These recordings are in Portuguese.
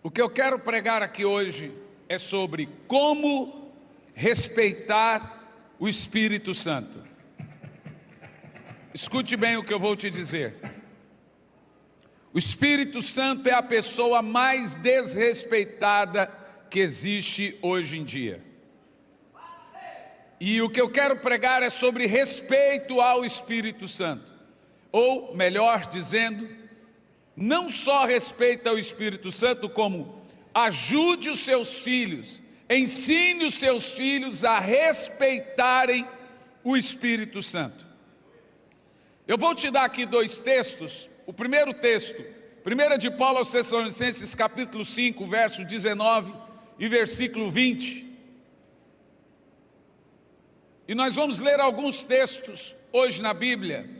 O que eu quero pregar aqui hoje é sobre como respeitar o Espírito Santo. Escute bem o que eu vou te dizer. O Espírito Santo é a pessoa mais desrespeitada que existe hoje em dia. E o que eu quero pregar é sobre respeito ao Espírito Santo. Ou, melhor dizendo, não só respeita ao Espírito Santo, como ajude os seus filhos, ensine os seus filhos a respeitarem o Espírito Santo. Eu vou te dar aqui dois textos. O primeiro texto, 1 de Paulo aos Tessalonicenses, capítulo 5, verso 19 e versículo 20. E nós vamos ler alguns textos hoje na Bíblia,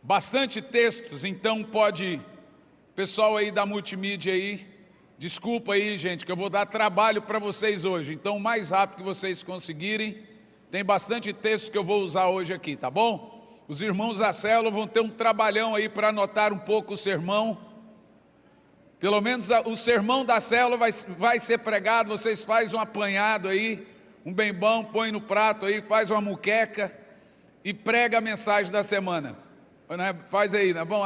bastante textos, então pode, pessoal aí da multimídia aí, desculpa aí gente, que eu vou dar trabalho para vocês hoje, então o mais rápido que vocês conseguirem, tem bastante texto que eu vou usar hoje aqui, tá bom? Os irmãos da célula vão ter um trabalhão aí para anotar um pouco o sermão, pelo menos o sermão da célula vai ser pregado, vocês fazem um apanhado aí, um bem bom, põe no prato aí, faz uma muqueca e prega a mensagem da semana, faz aí, tá bom?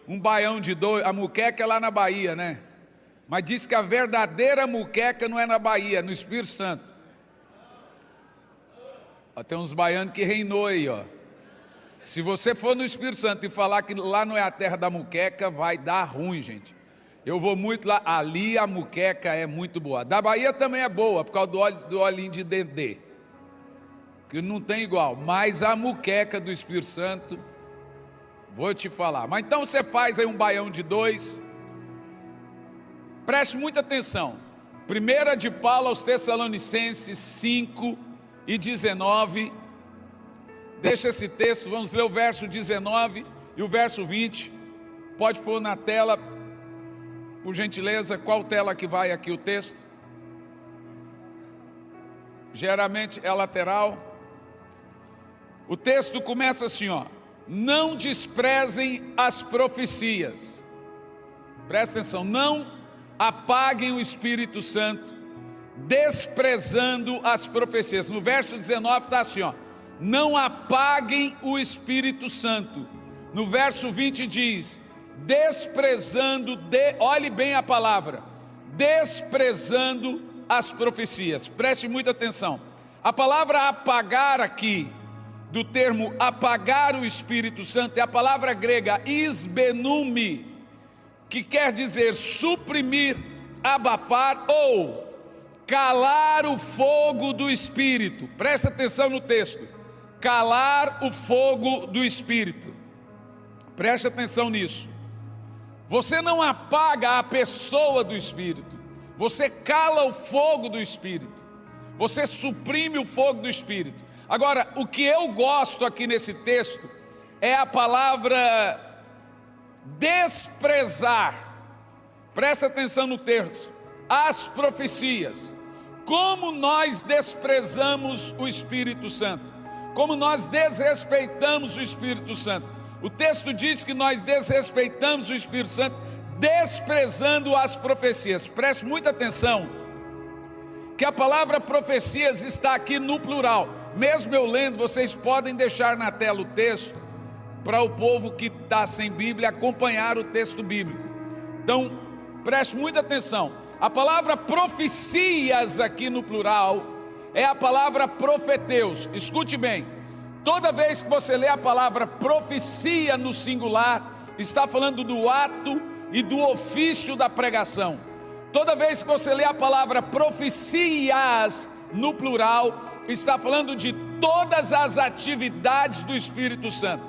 Um baião de dois, a muqueca é lá na Bahia, né? Mas diz que a verdadeira muqueca não é na Bahia, é no Espírito Santo. Ó, tem uns baianos que reinou aí, ó. Se você for no Espírito Santo e falar que lá não é a terra da muqueca, vai dar ruim, gente. Eu vou muito lá, ali a muqueca é muito boa. Da Bahia também é boa, por causa do olhinho de dendê, que não tem igual. Mas a muqueca do Espírito Santo, vou te falar. Mas então você faz aí um baião de dois. Preste muita atenção. 1 de Paulo aos Tessalonicenses 5 e 19. Deixa esse texto, vamos ler o verso 19 e o verso 20. Pode pôr na tela, por gentileza. Qual tela que vai aqui o texto? Geralmente é a lateral. O texto começa assim, ó. Não desprezem as profecias. Presta atenção, não apaguem o Espírito Santo, desprezando as profecias. No verso 19 está assim, ó. Não apaguem o Espírito Santo. No verso 20 diz, desprezando, olhe bem a palavra, desprezando as profecias. Preste muita atenção. A palavra apagar aqui, do termo apagar o Espírito Santo, é a palavra grega isbenumi, que quer dizer suprimir, abafar ou calar o fogo do Espírito. Presta atenção no texto. Calar o fogo do Espírito. Preste atenção nisso. Você não apaga a pessoa do Espírito, você cala o fogo do Espírito, você suprime o fogo do Espírito. Agora, o que eu gosto aqui nesse texto é a palavra desprezar. Presta atenção no texto. As profecias. Como nós desprezamos o Espírito Santo, como nós desrespeitamos o Espírito Santo. O texto diz que nós desrespeitamos o Espírito Santo, desprezando as profecias. Preste muita atenção, que a palavra profecias está aqui no plural. Mesmo eu lendo, vocês podem deixar na tela o texto, para o povo que está sem Bíblia acompanhar o texto bíblico. Então, preste muita atenção. A palavra profecias aqui no plural é a palavra profeteus. Escute bem, toda vez que você lê a palavra profecia no singular, está falando do ato e do ofício da pregação. Toda vez que você lê a palavra profecias no plural, está falando de todas as atividades do Espírito Santo.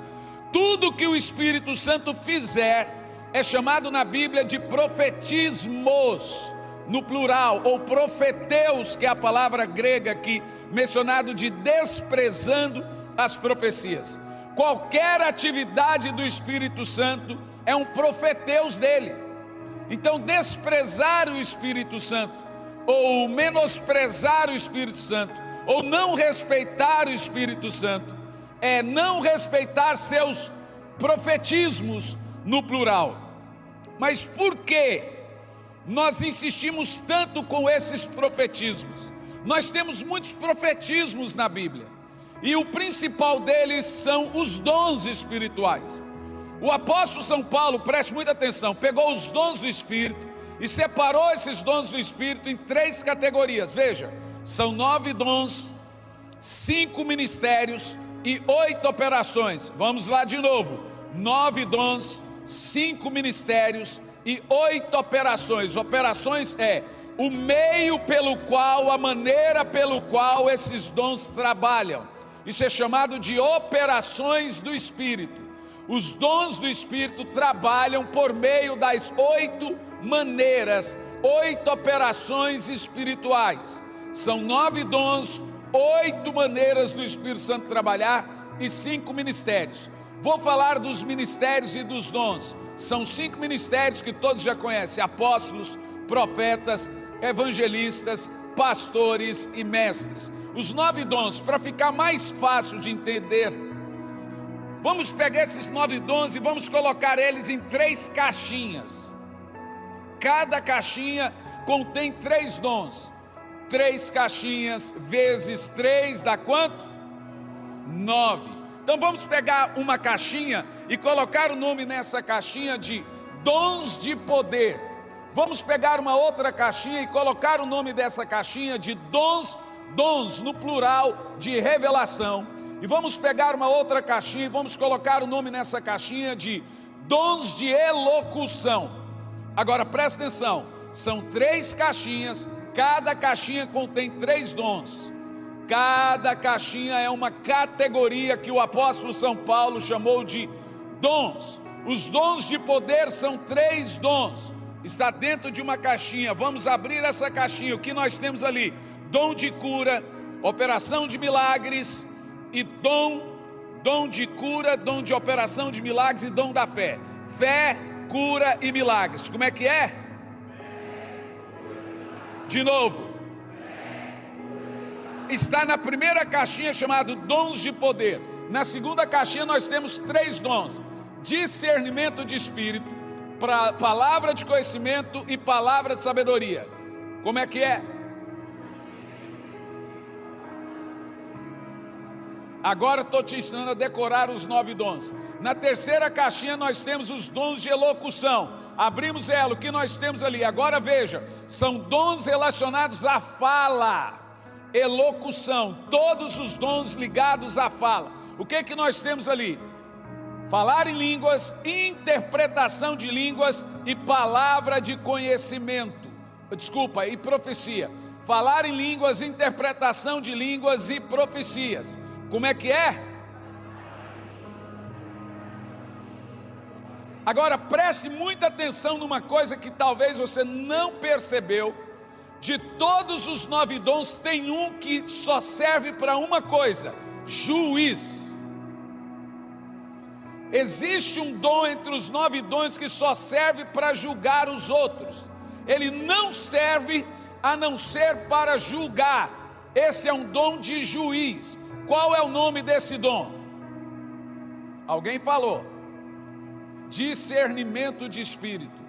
Tudo que o Espírito Santo fizer é chamado na Bíblia de profetismos, no plural, ou profeteus, que é a palavra grega aqui, mencionado de desprezando as profecias. Qualquer atividade do Espírito Santo é um profeteus dele. Então, desprezar o Espírito Santo, ou menosprezar o Espírito Santo, ou não respeitar o Espírito Santo, é não respeitar seus profetismos no plural. Mas por que nós insistimos tanto com esses profetismos? Nós temos muitos profetismos na Bíblia, e o principal deles são os dons espirituais. O apóstolo São Paulo, preste muita atenção, pegou os dons do Espírito e separou esses dons do Espírito em 3 categorias. Veja, são 9 dons, 5 ministérios e 8 operações. Vamos lá de novo: 9 dons, 5 ministérios e 8 operações. Operações é o meio pelo qual, a maneira pelo qual esses dons trabalham. Isso é chamado de operações do Espírito. Os dons do Espírito trabalham por meio das 8 maneiras, 8 operações espirituais. São 9 dons, 8 maneiras do Espírito Santo trabalhar e 5 ministérios. Vou falar dos ministérios e dos dons. São 5 ministérios que todos já conhecem: apóstolos, profetas, evangelistas, pastores e mestres. Os 9 dons, para ficar mais fácil de entender, vamos pegar esses 9 dons e vamos colocar eles em 3 caixinhas. Cada caixinha contém 3 dons. 3 caixinhas vezes 3 dá quanto? 9. Então vamos pegar uma caixinha e colocar o nome nessa caixinha de dons de poder. Vamos pegar uma outra caixinha e colocar o nome dessa caixinha de dons no plural, de revelação. E vamos pegar uma outra caixinha e vamos colocar o nome nessa caixinha de dons de elocução. Agora presta atenção, são 3 caixinhas, cada caixinha contém 3 dons. Cada caixinha é uma categoria que o apóstolo São Paulo chamou de dons. Os dons de poder são 3 dons. Está dentro de uma caixinha. Vamos abrir essa caixinha. O que nós temos ali? Dom de cura, operação de milagres e dom de cura, dom de operação de milagres e dom da fé. Fé, cura e milagres. Como é que é? De novo. Está na primeira caixinha, chamado dons de poder. Na segunda caixinha nós temos 3 dons: discernimento de espírito, palavra de conhecimento e palavra de sabedoria. Como é que é? Agora estou te ensinando a decorar os 9 dons. Na terceira caixinha nós temos os dons de elocução. Abrimos ela, o que nós temos ali? Agora veja, são dons relacionados à fala, elocução, todos os dons ligados à fala. O que que nós temos ali? Falar em línguas, interpretação de línguas e palavra de conhecimento. Desculpa, e profecia. Falar em línguas, interpretação de línguas e profecias. Como é que é? Agora preste muita atenção numa coisa que talvez você não percebeu. De todos os 9 dons, tem um que só serve para uma coisa: juiz. Existe um dom entre os 9 dons que só serve para julgar os outros. Ele não serve a não ser para julgar. Esse é um dom de juiz. Qual é o nome desse dom? Alguém falou: discernimento de espírito.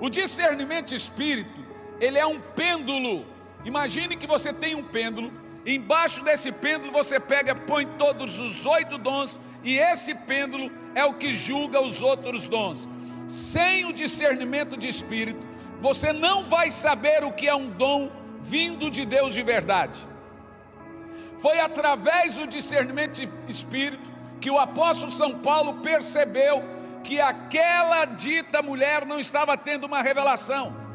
O discernimento de espírito, ele é um pêndulo. Imagine que você tem um pêndulo. Embaixo desse pêndulo você põe todos os 8 dons, e esse pêndulo é o que julga os outros dons. Sem o discernimento de espírito, você não vai saber o que é um dom vindo de Deus de verdade. Foi através do discernimento de espírito que o apóstolo São Paulo percebeu que aquela dita mulher não estava tendo uma revelação,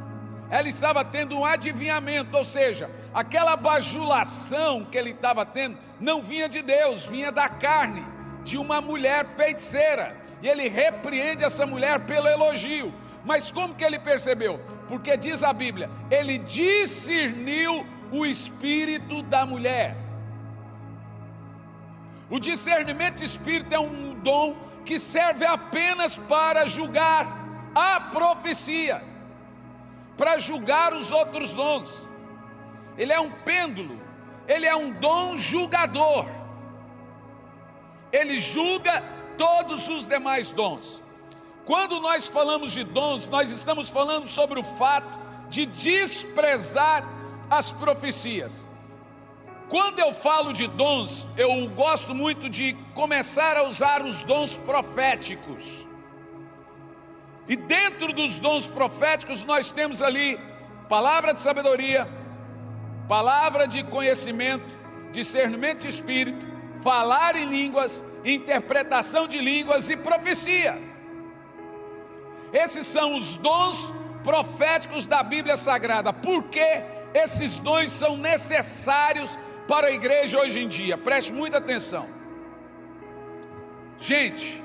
ela estava tendo um adivinhamento, ou seja, aquela bajulação que ele estava tendo não vinha de Deus, vinha da carne, de uma mulher feiticeira, e ele repreende essa mulher pelo elogio. Mas como que ele percebeu? Porque diz a Bíblia, ele discerniu o espírito da mulher. O discernimento de espírito é um dom que serve apenas para julgar a profecia, para julgar os outros dons. Ele é um pêndulo, ele é um dom julgador. Ele julga todos os demais dons. Quando nós falamos de dons, nós estamos falando sobre o fato de desprezar as profecias. Quando eu falo de dons, eu gosto muito de começar a usar os dons proféticos. E dentro dos dons proféticos nós temos ali palavra de sabedoria, palavra de conhecimento, discernimento de espírito, falar em línguas, interpretação de línguas e profecia. Esses são os dons proféticos da Bíblia Sagrada. Por que esses dons são necessários para a igreja hoje em dia? Preste muita atenção. Gente,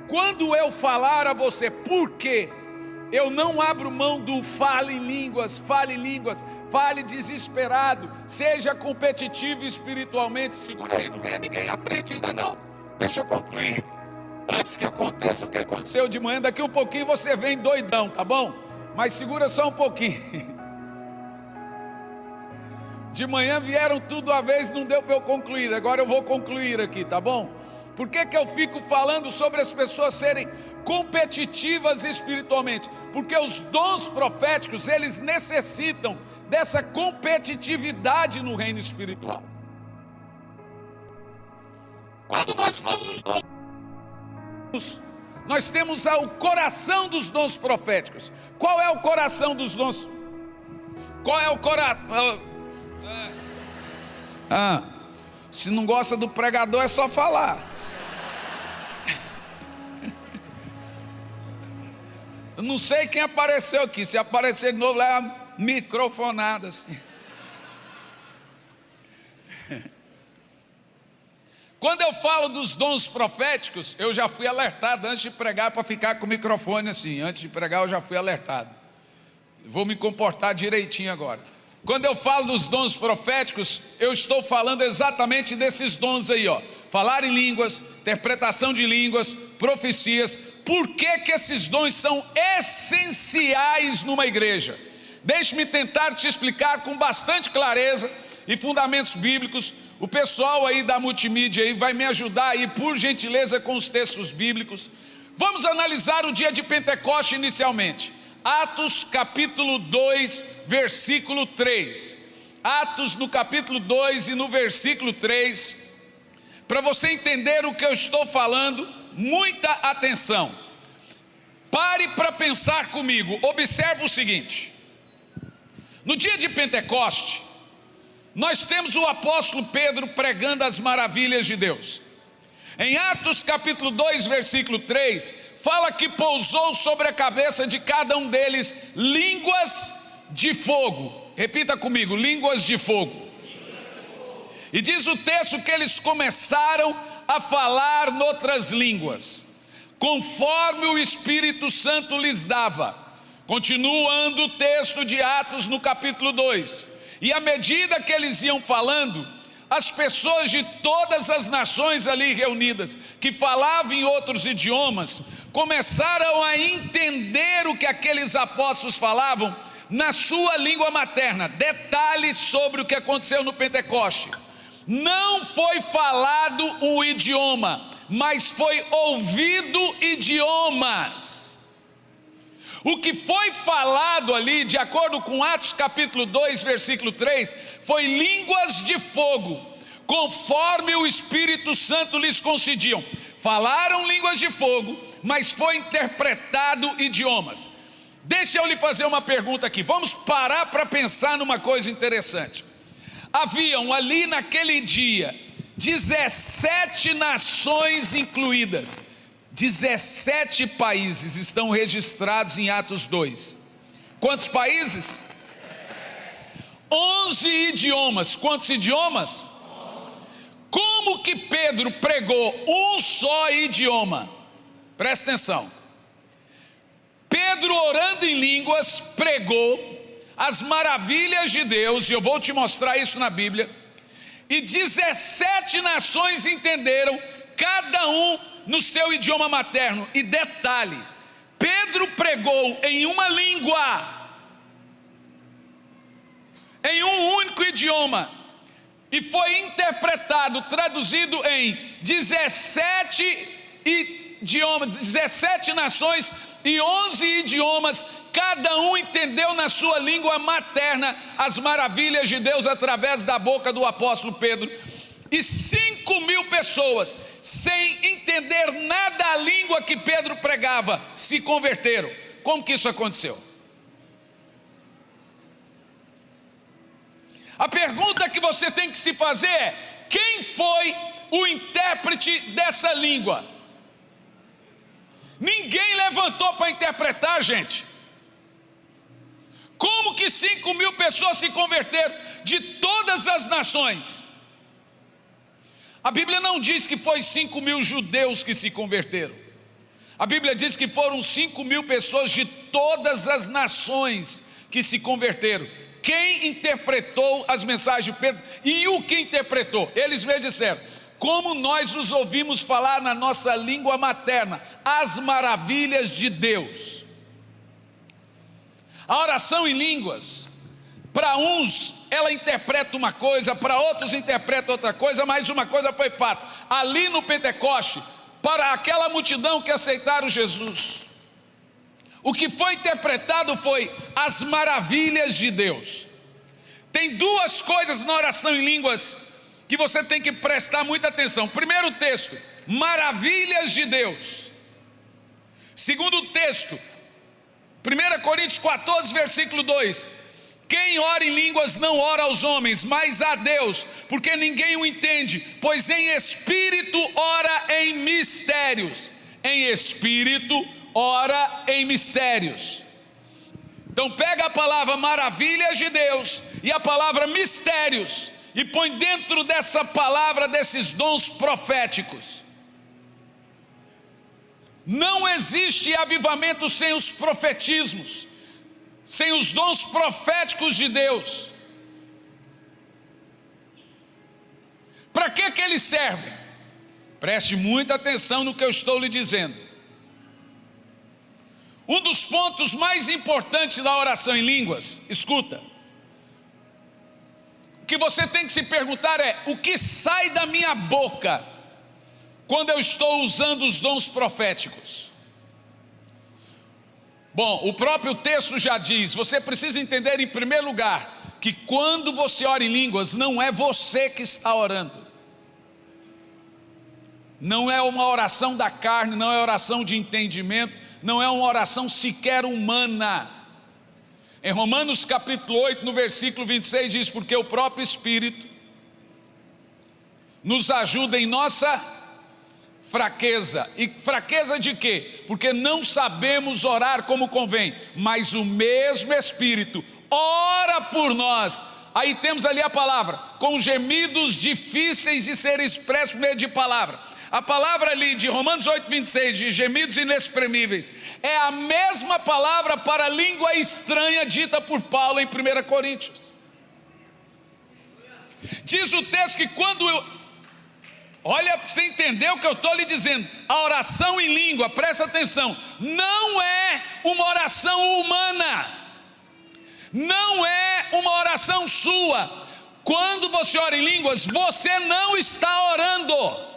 quando eu falar a você por que eu não abro mão do fale em línguas, fale desesperado, seja competitivo espiritualmente. Segura aí, não vem ninguém à frente ainda não, deixa eu concluir, antes que aconteça o que aconteceu de manhã. Daqui um pouquinho você vem doidão, tá bom? Mas segura só um pouquinho. De manhã vieram tudo à vez, não deu para eu concluir, agora eu vou concluir aqui, tá bom? Por que eu fico falando sobre as pessoas serem competitivas espiritualmente? Porque os dons proféticos, eles necessitam dessa competitividade no reino espiritual. Quando nós falamos dos dons, nós temos o coração dos dons proféticos. Qual é o coração dos dons? Qual é o coração? Se não gosta do pregador é só falar. Eu não sei quem apareceu aqui. Se aparecer de novo, leva microfonada assim. Quando eu falo dos dons proféticos, eu já fui alertado antes de pregar para ficar com o microfone assim. Antes de pregar eu já fui alertado. Vou me comportar direitinho agora. Quando eu falo dos dons proféticos, eu estou falando exatamente desses dons aí, ó. Falar em línguas, interpretação de línguas, profecias. Por que esses dons são essenciais numa igreja? Deixe-me tentar te explicar com bastante clareza e fundamentos bíblicos. O pessoal aí da multimídia aí vai me ajudar aí, por gentileza, com os textos bíblicos. Vamos analisar o dia de Pentecoste inicialmente. Atos capítulo 2, versículo 3. Atos no capítulo 2 e no versículo 3. Para você entender o que eu estou falando, muita atenção. Pare para pensar comigo. Observe o seguinte. No dia de Pentecoste, nós temos o apóstolo Pedro pregando as maravilhas de Deus. Em Atos capítulo 2, versículo 3, fala que pousou sobre a cabeça de cada um deles línguas de fogo. Repita comigo, línguas de fogo. E diz o texto que eles começaram a falar noutras línguas, conforme o Espírito Santo lhes dava. Continuando o texto de Atos no capítulo 2. E à medida que eles iam falando, as pessoas de todas as nações ali reunidas, que falavam em outros idiomas, começaram a entender o que aqueles apóstolos falavam na sua língua materna. Detalhes sobre o que aconteceu no Pentecoste. Não foi falado um idioma, mas foi ouvido idiomas. O que foi falado ali, de acordo com Atos capítulo 2, versículo 3, foi línguas de fogo, conforme o Espírito Santo lhes concediam. Falaram línguas de fogo, mas foi interpretado idiomas. Deixa eu lhe fazer uma pergunta aqui. Vamos parar para pensar numa coisa interessante. Haviam ali naquele dia 17 nações incluídas. 17 países estão registrados em Atos 2. Quantos países? 11 idiomas. Quantos idiomas? Como que Pedro pregou um só idioma? Presta atenção. Pedro, orando em línguas, pregou as maravilhas de Deus, e eu vou te mostrar isso na Bíblia. E 17 nações entenderam, cada um no seu idioma materno. E detalhe, Pedro pregou em uma língua, em um único idioma, e foi interpretado, traduzido em 17 idiomas, 17 nações e 11 idiomas, cada um entendeu na sua língua materna as maravilhas de Deus através da boca do apóstolo Pedro. E 5.000 pessoas, sem entender nada da língua que Pedro pregava, se converteram. Como que isso aconteceu? A pergunta que você tem que se fazer é: quem foi o intérprete dessa língua? Ninguém levantou para interpretar, gente. Como que 5.000 pessoas se converteram de todas as nações? A Bíblia não diz que foi 5.000 judeus que se converteram. A Bíblia diz que foram 5.000 pessoas de todas as nações que se converteram. Quem interpretou as mensagens de Pedro? E o que interpretou? Eles mesmos disseram: como nós os ouvimos falar na nossa língua materna, as maravilhas de Deus. A oração em línguas, para uns ela interpreta uma coisa, para outros interpreta outra coisa, mas uma coisa foi fato: ali no Pentecoste, para aquela multidão que aceitaram Jesus, o que foi interpretado foi as maravilhas de Deus. Tem duas coisas na oração em línguas que você tem que prestar muita atenção. Primeiro texto, maravilhas de Deus. Segundo texto, 1 Coríntios 14, versículo 2: quem ora em línguas não ora aos homens, mas a Deus, porque ninguém o entende, pois em espírito ora em mistérios. Em espírito ora em mistérios. Então pega a palavra maravilhas de Deus e a palavra mistérios e põe dentro dessa palavra, desses dons proféticos. Não existe avivamento sem os profetismos, sem os dons proféticos de Deus. Para que eles servem? Preste muita atenção no que eu estou lhe dizendo. Um dos pontos mais importantes da oração em línguas, escuta, o que você tem que se perguntar é: o que sai da minha boca quando eu estou usando os dons proféticos? Bom, o próprio texto já diz, você precisa entender em primeiro lugar, que quando você ora em línguas, não é você que está orando. Não é uma oração da carne, não é oração de entendimento, não é uma oração sequer humana. Em Romanos capítulo 8, no versículo 26 diz: porque o próprio Espírito nos ajuda em nossa fraqueza. E fraqueza de quê? Porque não sabemos orar como convém, mas o mesmo Espírito ora por nós. Aí temos ali a palavra, com gemidos difíceis de ser expressos por meio de palavra. A palavra ali de Romanos 8, 26, de gemidos inexprimíveis, é a mesma palavra para a língua estranha dita por Paulo em 1 Coríntios. Diz o texto que olha, para você entender o que eu estou lhe dizendo, a oração em língua, presta atenção, não é uma oração humana, não é uma oração sua. Quando você ora em línguas, você não está orando.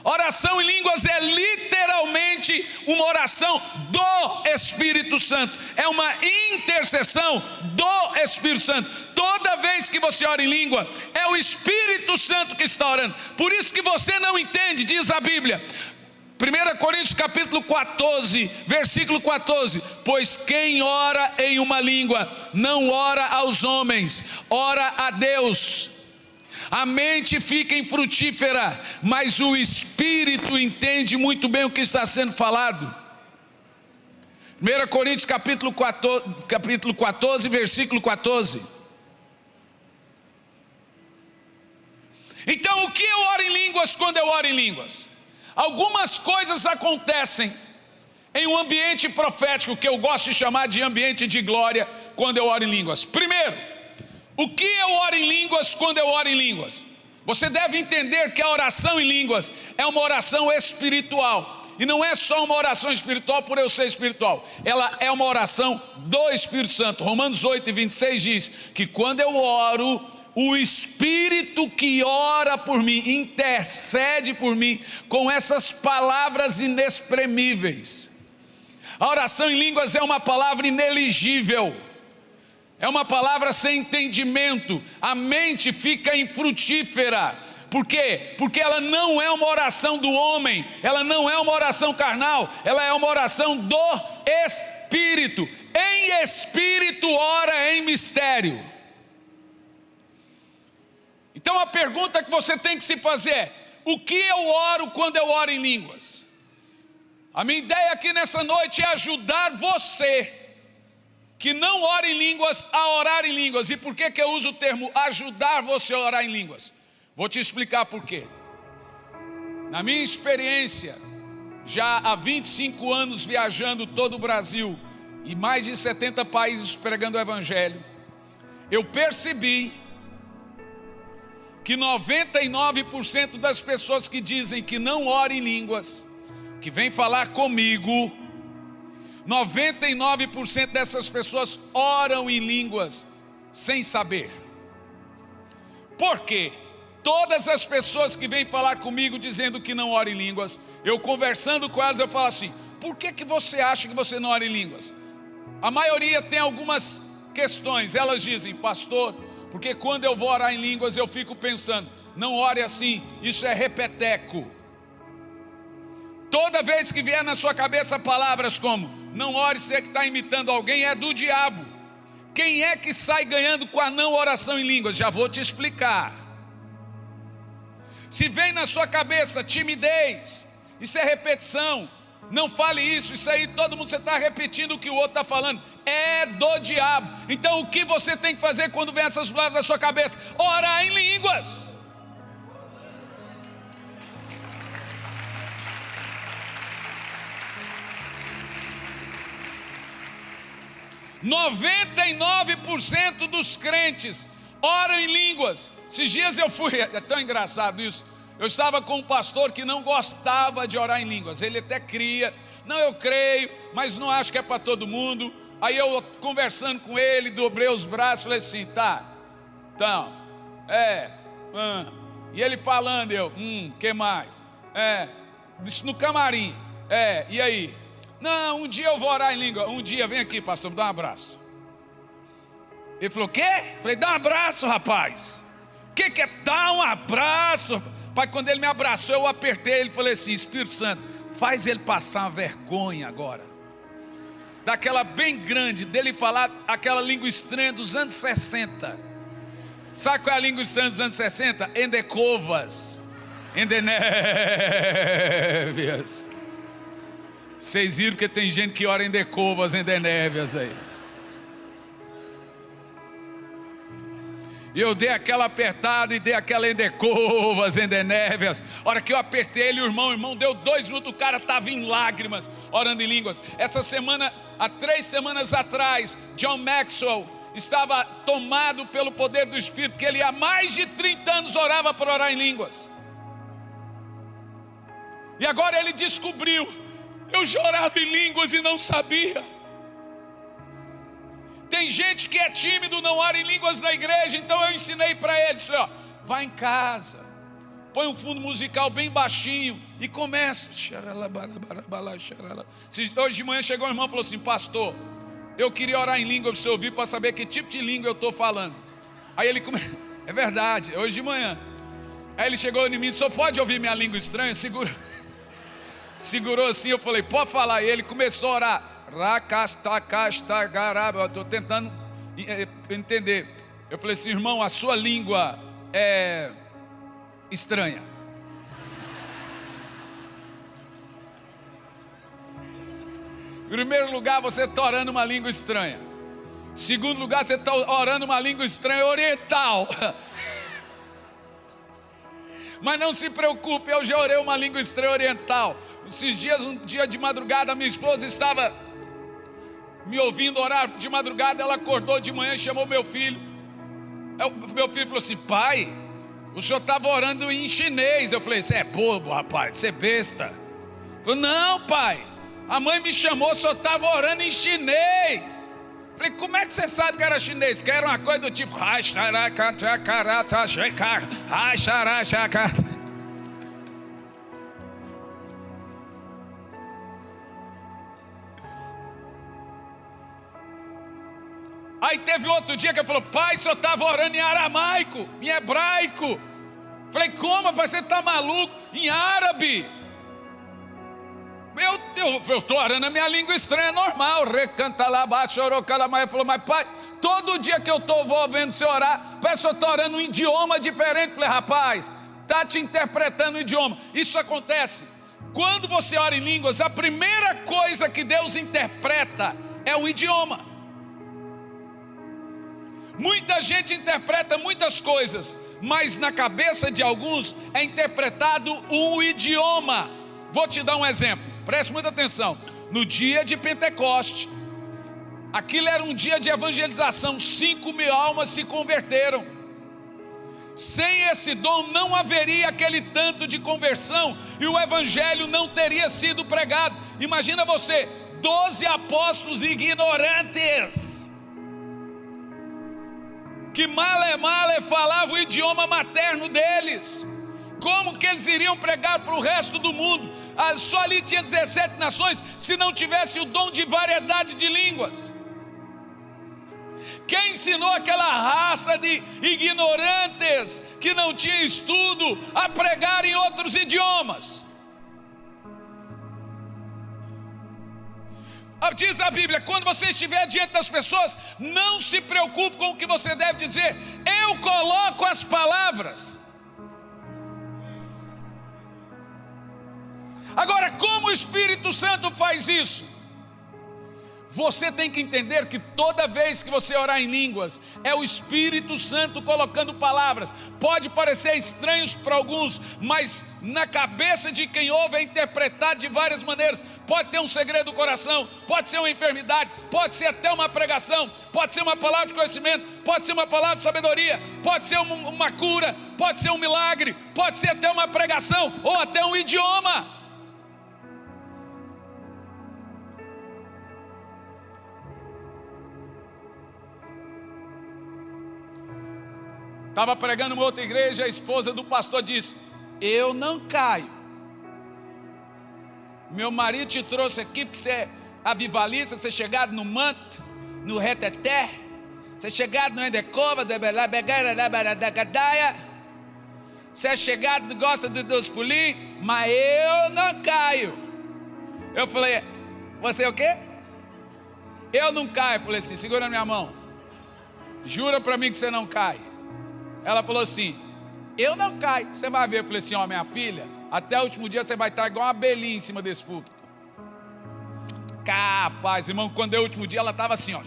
Oração em línguas é literalmente uma oração do Espírito Santo, é uma intercessão do Espírito Santo. Toda vez que você ora em língua, é o Espírito Santo que está orando. Por isso que você não entende, diz a Bíblia, 1 Coríntios capítulo 14, versículo 14: pois quem ora em uma língua, não ora aos homens, ora a Deus. A mente fica infrutífera, mas o Espírito entende muito bem o que está sendo falado. 1 Coríntios capítulo 14, versículo 14. Então o que eu oro em línguas quando eu oro em línguas? Algumas coisas acontecem em um ambiente profético, que eu gosto de chamar de ambiente de glória, quando eu oro em línguas. Primeiro, o que eu oro em línguas quando eu oro em línguas? Você deve entender que a oração em línguas é uma oração espiritual. E não é só uma oração espiritual por eu ser espiritual. Ela é uma oração do Espírito Santo. Romanos 8, 26 diz que quando eu oro, o Espírito que ora por mim, intercede por mim com essas palavras inexprimíveis. A oração em línguas é uma palavra ineligível, é uma palavra sem entendimento, a mente fica infrutífera. Por quê? Porque ela não é uma oração do homem, ela não é uma oração carnal, ela é uma oração do Espírito. Em espírito ora em mistério. Então a pergunta que você tem que se fazer é: o que eu oro quando eu oro em línguas? A minha ideia aqui nessa noite é ajudar você que não ora em línguas a orar em línguas. E por que eu uso o termo ajudar você a orar em línguas? Vou te explicar por quê. Na minha experiência, já há 25 anos viajando todo o Brasil e mais de 70 países pregando o Evangelho, eu percebi que 99% das pessoas que dizem que não oram em línguas, que vêm falar comigo, 99% dessas pessoas oram em línguas sem saber. Por quê? Todas as pessoas que vêm falar comigo dizendo que não oram em línguas, eu conversando com elas, eu falo assim: por que você acha que você não ora em línguas? A maioria tem algumas questões. Elas dizem: pastor, porque quando eu vou orar em línguas eu fico pensando, não ore assim, isso é repeteco. Toda vez que vier na sua cabeça palavras como não ore, você que está imitando alguém, é do diabo. Quem é que sai ganhando com a não oração em línguas? Já vou te explicar. Se vem na sua cabeça timidez, isso é repetição, não fale isso aí todo mundo, você está repetindo o que o outro está falando, é do diabo. Então o que você tem que fazer quando vem essas palavras na sua cabeça? Orar em línguas. – 99% dos crentes oram em línguas. Esses dias eu fui, é tão engraçado isso, eu estava com um pastor que não gostava de orar em línguas. Ele até cria, não, eu creio, mas não acho que é para todo mundo. Aí eu conversando com ele, dobrei os braços, falei assim: tá, então, e ele falando, eu, que mais? No camarim, e aí? Não, um dia eu vou orar em língua. Um dia, vem aqui, pastor, me dá um abraço. Ele falou: quê? Falei: dá um abraço, rapaz. O que é dar um abraço? Pai, quando ele me abraçou, eu apertei ele e falei assim: Espírito Santo, faz ele passar uma vergonha agora. Daquela bem grande, dele falar aquela língua estranha dos anos 60. Sabe qual é a língua estranha dos anos 60? Endecovas, endenévias. Vocês viram que tem gente que ora em decovas, endenévias aí. E eu dei aquela apertada e dei aquela endecovas, endenévias. A hora que eu apertei ele, o irmão deu 2 minutos, o cara estava em lágrimas, orando em línguas. Essa semana, há 3 semanas atrás, John Maxwell estava tomado pelo poder do Espírito, porque ele há mais de 30 anos orava para orar em línguas. E agora ele descobriu: eu já orava em línguas e não sabia. Tem gente que é tímido, não ora em línguas na igreja. Então eu ensinei para eles: vai em casa, põe um fundo musical bem baixinho e começa. Hoje de manhã chegou um irmão e falou assim: pastor, eu queria orar em língua para você ouvir, para saber que tipo de língua eu estou falando. Aí ele é verdade, hoje de manhã. Aí ele chegou em mim e disse: só pode ouvir minha língua estranha? Segurou assim, eu falei: pode falar. E ele começou a orar. Eu estou tentando entender. Eu falei assim: irmão, a sua língua é estranha. Em primeiro lugar, você está orando uma língua estranha. Em segundo lugar, você está orando uma língua estranha oriental. Mas não se preocupe, eu já orei uma língua estranha oriental. Esses dias, um dia de madrugada, minha esposa estava me ouvindo orar de madrugada. Ela acordou de manhã e chamou meu filho. Meu filho falou assim: pai, o senhor estava orando em chinês. Eu falei: você é bobo, rapaz, você é besta. Ele falou: não, pai, a mãe me chamou, o senhor estava orando em chinês. Eu falei: como é que você sabe que era chinês? Porque era uma coisa do tipo... Aí teve outro dia que ele falou: pai, o senhor estava orando em aramaico, em hebraico. Falei: como, pai, você está maluco? Em árabe. Eu estou orando a minha língua estranha, normal. Recanta lá, baixo, orocalama. Ele falou: mas pai, todo dia que eu vou vendo você orar, parece que eu estou orando um idioma diferente. Falei: rapaz, está te interpretando o idioma. Isso acontece. Quando você ora em línguas, a primeira coisa que Deus interpreta é o idioma. Muita gente interpreta muitas coisas, mas na cabeça de alguns é interpretado um idioma. Vou te dar um exemplo, preste muita atenção. No dia de Pentecoste, aquilo era um dia de evangelização, 5.000 almas se converteram. Sem esse dom não haveria aquele tanto de conversão e o evangelho não teria sido pregado. Imagina você, 12 apóstolos ignorantes, que male falavam o idioma materno deles. Como que eles iriam pregar para o resto do mundo? Só ali tinha 17 nações, se não tivesse o dom de variedade de línguas. Quem ensinou aquela raça de ignorantes, que não tinha estudo, a pregar em outros idiomas? Diz a Bíblia: quando você estiver diante das pessoas, não se preocupe com o que você deve dizer, eu coloco as palavras. Agora, como o Espírito Santo faz isso? Você tem que entender que toda vez que você orar em línguas, é o Espírito Santo colocando palavras. Pode parecer estranhos para alguns, mas na cabeça de quem ouve é interpretado de várias maneiras. Pode ter um segredo do coração, pode ser uma enfermidade, pode ser até uma pregação, pode ser uma palavra de conhecimento, pode ser uma palavra de sabedoria, pode ser uma cura, pode ser um milagre, pode ser até uma pregação ou até um idioma. Estava pregando em outra igreja, a esposa do pastor disse: eu não caio. Meu marido te trouxe aqui porque você é avivalista, você é chegado no manto, no reteté, você é chegado no endecova, você é chegado, gosta dos pulinhos, mas eu não caio. Eu falei: você é o quê? Eu não caio. Eu falei assim: segura minha mão, jura para mim que você não cai. Ela falou assim: eu não caio. Você vai ver. Eu falei assim: ó, minha filha, até o último dia você vai estar igual uma abelhinha em cima desse púlpito. Capaz, irmão, quando deu o último dia ela estava assim, ó.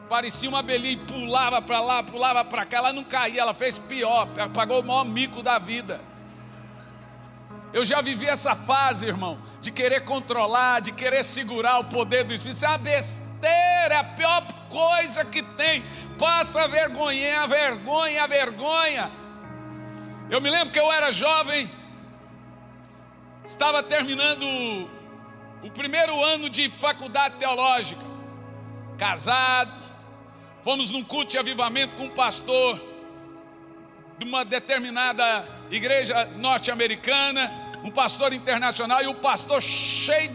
Parecia uma abelhinha, pulava para lá, pulava para cá. Ela não caía, ela fez pior, pagou o maior mico da vida. Eu já vivi essa fase, irmão, de querer controlar, de querer segurar o poder do Espírito. Isso é uma besteira, é a pior coisa que tem. Passa a vergonha, a vergonha. Eu me lembro que eu era jovem, estava terminando o primeiro ano de faculdade teológica, casado. Fomos num culto de avivamento com um pastor de uma determinada igreja norte-americana, um pastor internacional, e o pastor cheio,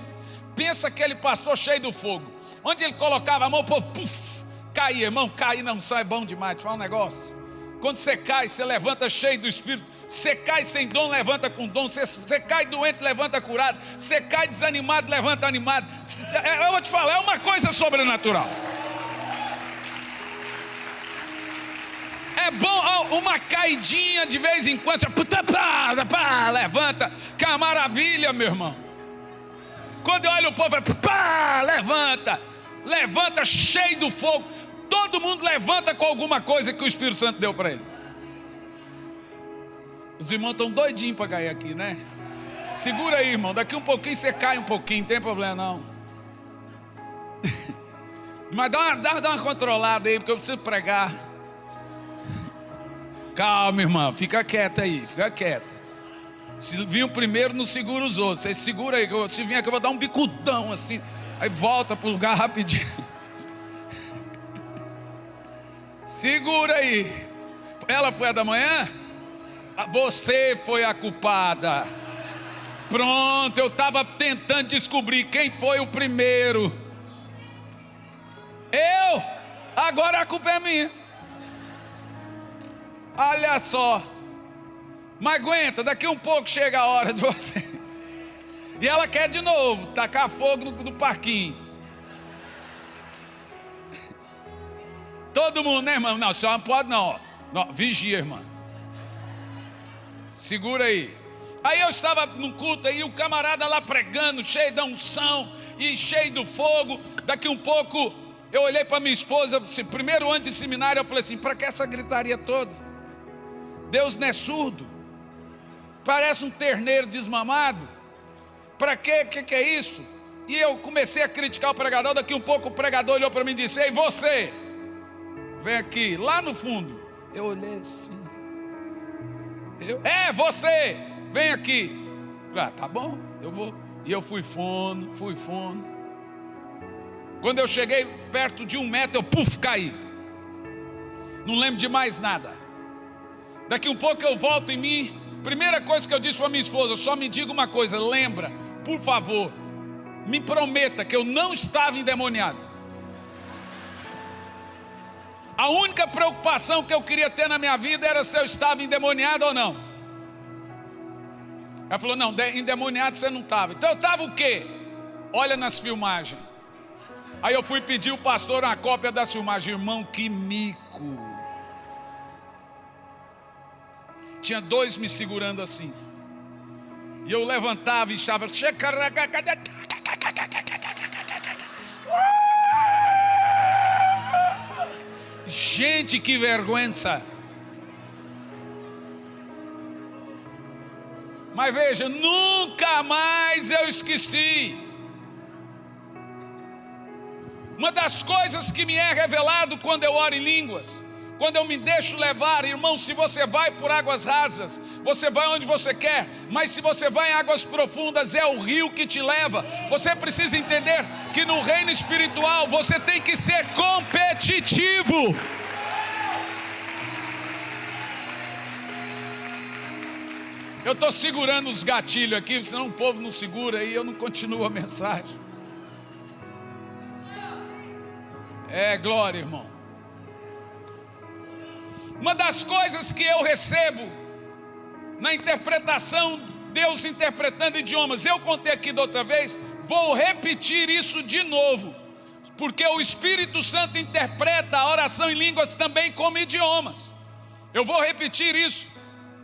pensa aquele pastor cheio do fogo. Onde ele colocava a mão, pô, puf, caía, irmão, cair não sai, é bom demais, fala um negócio. Quando você cai, você levanta cheio do Espírito. Você cai sem dom, levanta com dom. Você cai doente, levanta curado. Você cai desanimado, levanta animado. Eu vou te falar, é uma coisa sobrenatural. É bom uma caidinha de vez em quando, levanta, que é uma maravilha, meu irmão. Quando eu olho o povo, levanta cheio do fogo. Todo mundo levanta com alguma coisa que o Espírito Santo deu para ele. Os irmãos estão doidinhos para cair aqui, né? Segura aí, irmão, daqui um pouquinho você cai um pouquinho, não tem problema não. Mas dá uma controlada aí, porque eu preciso pregar. Calma, irmão, fica quieta aí, fica quieta. Se vir o primeiro, não segura os outros. Você segura aí, se vier aqui eu vou dar um bicudão assim. Aí volta para o lugar rapidinho. Segura aí. Ela foi a da manhã? Você foi a culpada. Pronto, eu estava tentando descobrir quem foi o primeiro. Eu? Agora a culpa é minha. Olha só. Mas aguenta, daqui um pouco chega a hora de você. E ela quer de novo tacar fogo no parquinho. Todo mundo, né, irmão? Não, a senhora não pode não, não. Vigia, irmã. Segura aí. Aí eu estava no culto aí, o camarada lá pregando, cheio da unção e cheio do fogo. Daqui um pouco eu olhei para minha esposa, primeiro ano de seminário, eu falei assim: para que essa gritaria toda? Deus não é surdo? Parece um terneiro desmamado. Para quê? Que é isso? E eu comecei a criticar o pregador. Daqui um pouco o pregador olhou para mim e disse: ei, você, vem aqui, lá no fundo. Eu olhei assim. Você, vem aqui. Ah, tá bom, eu vou. E eu fui fundo. Quando eu cheguei perto de 1 metro, eu caí. Não lembro de mais nada. Daqui um pouco eu volto em mim. Primeira coisa que eu disse para minha esposa: só me diga uma coisa, lembra, por favor, me prometa que eu não estava endemoniado. A única preocupação que eu queria ter na minha vida era se eu estava endemoniado ou não. Ela falou: não, endemoniado você não estava. Então eu estava o quê? Olha nas filmagens. Aí eu fui pedir o pastor uma cópia das filmagens. Irmão, que mico. Tinha 2 me segurando assim. E eu levantava e estava. Gente, que vergonha. Mas veja, nunca mais eu esqueci. Uma das coisas que me é revelado quando eu oro em línguas, quando eu me deixo levar, irmão, se você vai por águas rasas, você vai onde você quer, mas se você vai em águas profundas, é o rio que te leva. Você precisa entender que no reino espiritual você tem que ser competitivo. Eu estou segurando os gatilhos aqui, senão o povo não segura e eu não continuo a mensagem. Glória, irmão. Uma das coisas que eu recebo na interpretação, Deus interpretando idiomas, eu contei aqui da outra vez, vou repetir isso de novo, porque o Espírito Santo interpreta a oração em línguas também como idiomas. Eu vou repetir isso.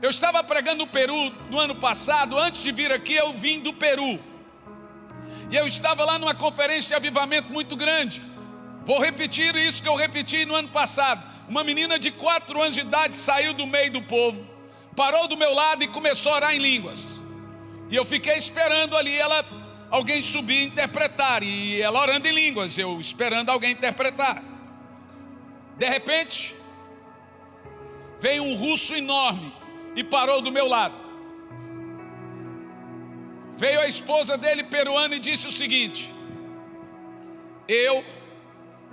Eu estava pregando no Peru no ano passado. Antes de vir aqui eu vim do Peru, e eu estava lá numa conferência de avivamento muito grande. Vou repetir isso que eu repeti no ano passado. Uma menina de 4 anos de idade saiu do meio do povo, parou do meu lado e começou a orar em línguas. E eu fiquei esperando ali alguém subir e interpretar. E ela orando em línguas, eu esperando alguém interpretar. De repente, veio um russo enorme e parou do meu lado. Veio a esposa dele, peruana, e disse o seguinte: eu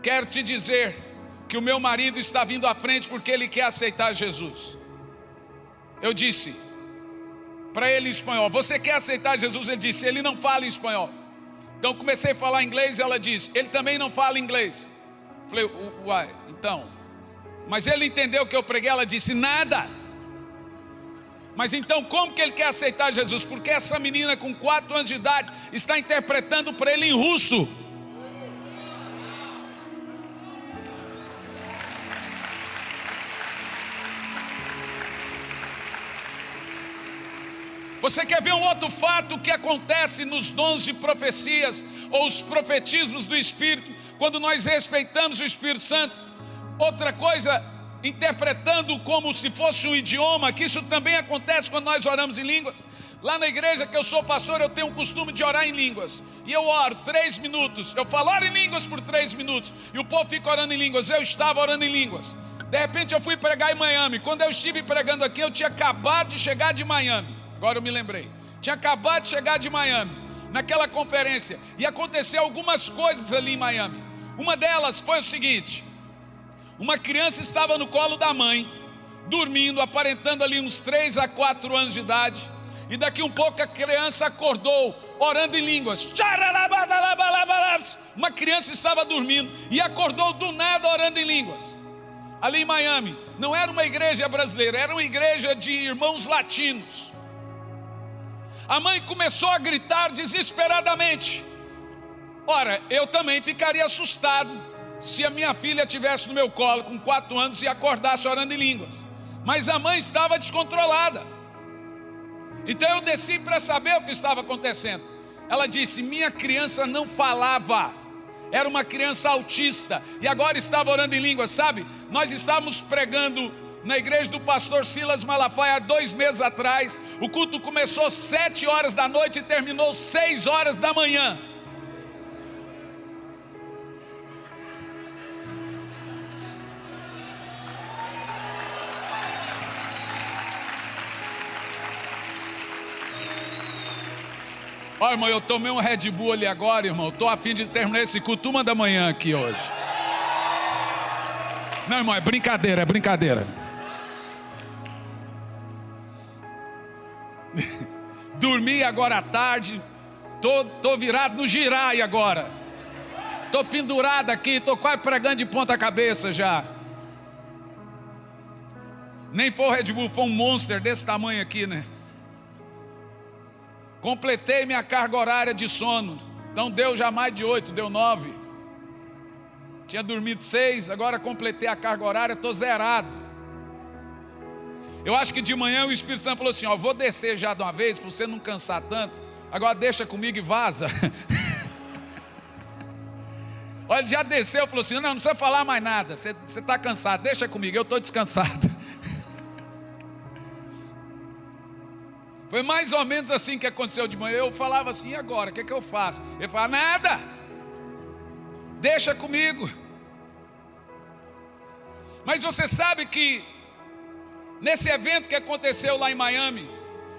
quero te dizer que o meu marido está vindo à frente porque ele quer aceitar Jesus. Eu disse para ele em espanhol: você quer aceitar Jesus? Ele disse: ele não fala em espanhol. Então comecei a falar inglês e ela disse: ele também não fala inglês. Falei: uai, então. Mas ele entendeu que eu preguei. Ela disse: nada. Mas então como que ele quer aceitar Jesus? Porque essa menina com 4 anos de idade está interpretando para ele em russo. Você quer ver um outro fato que acontece nos dons de profecias ou os profetismos do Espírito, quando nós respeitamos o Espírito Santo? Outra coisa, interpretando como se fosse um idioma, que isso também acontece quando nós oramos em línguas. Lá na igreja que eu sou pastor, eu tenho o costume de orar em línguas. E eu oro 3 minutos, eu falo: oro em línguas por 3 minutos. E o povo fica orando em línguas. Eu estava orando em línguas. De repente eu fui pregar em Miami. Quando eu estive pregando aqui, eu tinha acabado de chegar de Miami. Agora eu me lembrei, tinha acabado de chegar de Miami. naquela conferência, e aconteceu algumas coisas ali em Miami. Uma delas foi o seguinte: uma criança estava no colo da mãe, dormindo, aparentando ali uns 3 a 4 anos de idade, e daqui um pouco a criança acordou, orando em línguas. Uma criança estava dormindo e acordou do nada orando em línguas. Ali em Miami, não era uma igreja brasileira, era uma igreja de irmãos latinos. A mãe começou a gritar desesperadamente. Ora, eu também ficaria assustado se a minha filha estivesse no meu colo com 4 anos e acordasse orando em línguas. Mas a mãe estava descontrolada. Então eu desci para saber o que estava acontecendo. Ela disse: minha criança não falava, era uma criança autista, e agora estava orando em línguas. Sabe, nós estávamos pregando na igreja do pastor Silas Malafaia há 2 meses atrás. O culto começou 7 horas da noite e terminou 6 horas da manhã. Olha, irmão, eu tomei um Red Bull ali agora, irmão. Estou a fim de terminar esse culto 1 da manhã aqui hoje. Não, irmão, é brincadeira, é brincadeira. Dormi agora à tarde. Tô virado no girai agora. Tô pendurado aqui, tô quase pregando de ponta cabeça já. Nem foi o Red Bull, foi um Monster desse tamanho aqui, né? Completei minha carga horária de sono. Então deu já mais de 8, deu 9. Tinha dormido 6, agora completei a carga horária, estou zerado. Eu acho que de manhã o Espírito Santo falou assim: ó, vou descer já de uma vez, para você não cansar tanto. Agora deixa comigo e vaza. Olha, ele já desceu, falou assim: não precisa falar mais nada, você está cansado, deixa comigo, eu estou descansado. Foi mais ou menos assim que aconteceu de manhã. Eu falava assim: e agora, o que eu faço? Ele falava: nada, deixa comigo. Mas você sabe que nesse evento que aconteceu lá em Miami,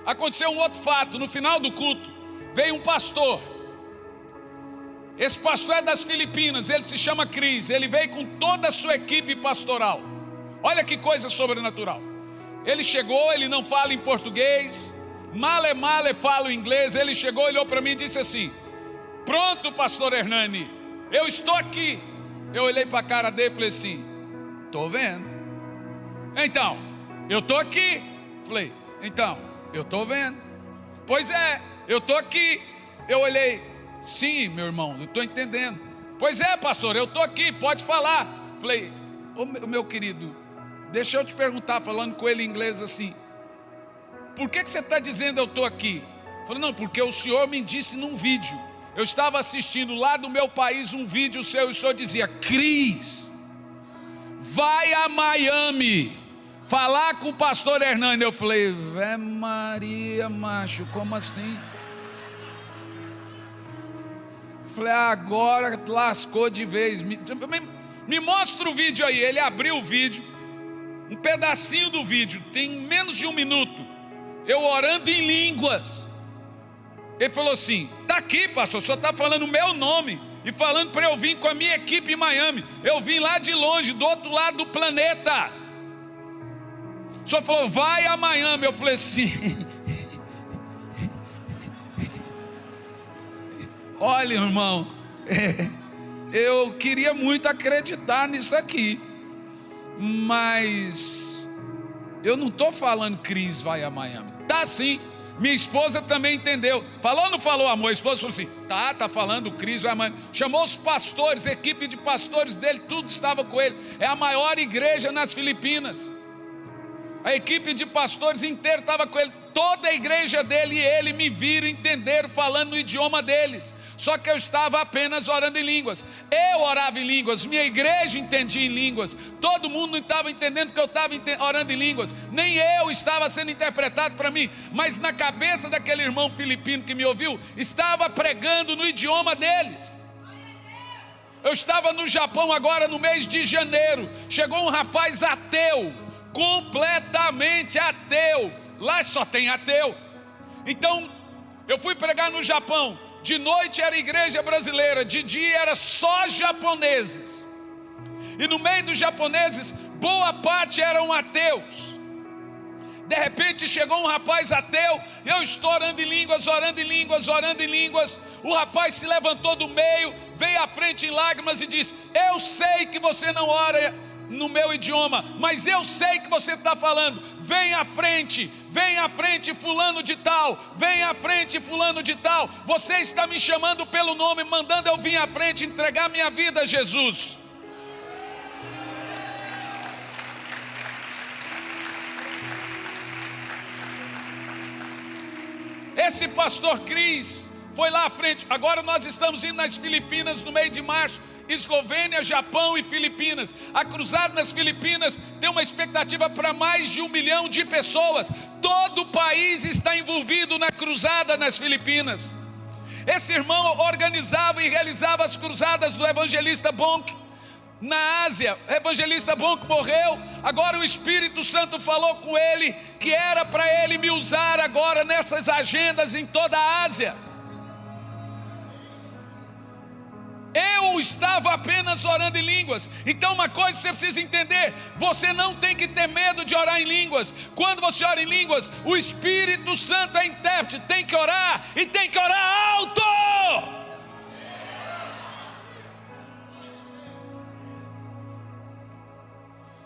aconteceu um outro fato. No final do culto, veio um pastor. Esse pastor é das Filipinas, ele se chama Cris. Ele veio com toda a sua equipe pastoral. Olha que coisa sobrenatural. Ele chegou, ele não fala em português, male fala inglês. Ele chegou, olhou para mim e disse assim: pronto, pastor Hernani, eu estou aqui. Eu olhei para a cara dele e falei assim: estou vendo. Então, eu estou aqui. Falei: então, eu estou vendo. Pois é, eu estou aqui. Eu olhei: sim, meu irmão, eu estou entendendo. Pois é, pastor, eu estou aqui, pode falar. Falei: ô meu querido, deixa eu te perguntar, falando com ele em inglês assim: por que você está dizendo eu estou aqui? Eu falei: não, porque o senhor me disse num vídeo. Eu estava assistindo lá do meu país um vídeo seu, e o senhor dizia: Cris, vai a Miami falar com o pastor Hernani. Eu falei: Vé Maria, macho, como assim? Falei: agora lascou de vez. Me mostra o vídeo aí. Ele abriu o vídeo, um pedacinho do vídeo, tem menos de 1 minuto, eu orando em línguas. Ele falou assim: está aqui, pastor, o senhor está falando o meu nome e falando para eu vir com a minha equipe em Miami. Eu vim lá de longe, do outro lado do planeta. O senhor falou: vai a Miami. Eu falei assim: olha, irmão, eu queria muito acreditar nisso aqui, mas eu não estou falando Cris vai a Miami. Tá sim. Minha esposa também entendeu. Falou ou não falou, amor? A esposa falou assim: tá falando Cris vai a Miami. Chamou os pastores, a equipe de pastores dele, tudo estava com ele. É a maior igreja nas Filipinas. A equipe de pastores inteira estava com ele. Toda a igreja dele e ele me viram, entenderam, falando no idioma deles. Só que eu estava apenas orando em línguas. Eu orava em línguas, minha igreja entendia em línguas. Todo mundo não estava entendendo que eu estava orando em línguas. Nem eu estava sendo interpretado para mim. Mas na cabeça daquele irmão filipino que me ouviu, estava pregando no idioma deles. Eu estava no Japão agora no mês de janeiro. Chegou um rapaz ateu, completamente ateu. Lá só tem ateu. Então eu fui pregar no Japão. de noite era igreja brasileira, de dia era só japoneses. E no meio dos japoneses, boa parte eram ateus. De repente chegou um rapaz ateu, eu estou orando em línguas, orando em línguas, orando em línguas. O rapaz se levantou do meio, veio à frente em lágrimas e disse: eu sei que você não ora no meu idioma, mas eu sei que você está falando. Vem à frente fulano de tal, vem à frente fulano de tal. Você está me chamando pelo nome, mandando eu vir à frente entregar minha vida a Jesus. Esse pastor Cris foi lá à frente. Agora nós estamos indo nas Filipinas no mês de março. Eslovênia, Japão e Filipinas. A cruzada nas Filipinas tem uma expectativa para mais de 1 milhão de pessoas. Todo o país está envolvido na cruzada nas Filipinas. Esse irmão organizava e realizava as cruzadas do evangelista Bonk na Ásia. O evangelista Bonk morreu. Agora o Espírito Santo falou com ele que era para ele me usar agora nessas agendas em toda a Ásia. Eu estava apenas orando em línguas. Então uma coisa você precisa entender: você não tem que ter medo de orar em línguas. Quando você ora em línguas, o Espírito Santo é intérprete. Tem que orar e tem que orar alto.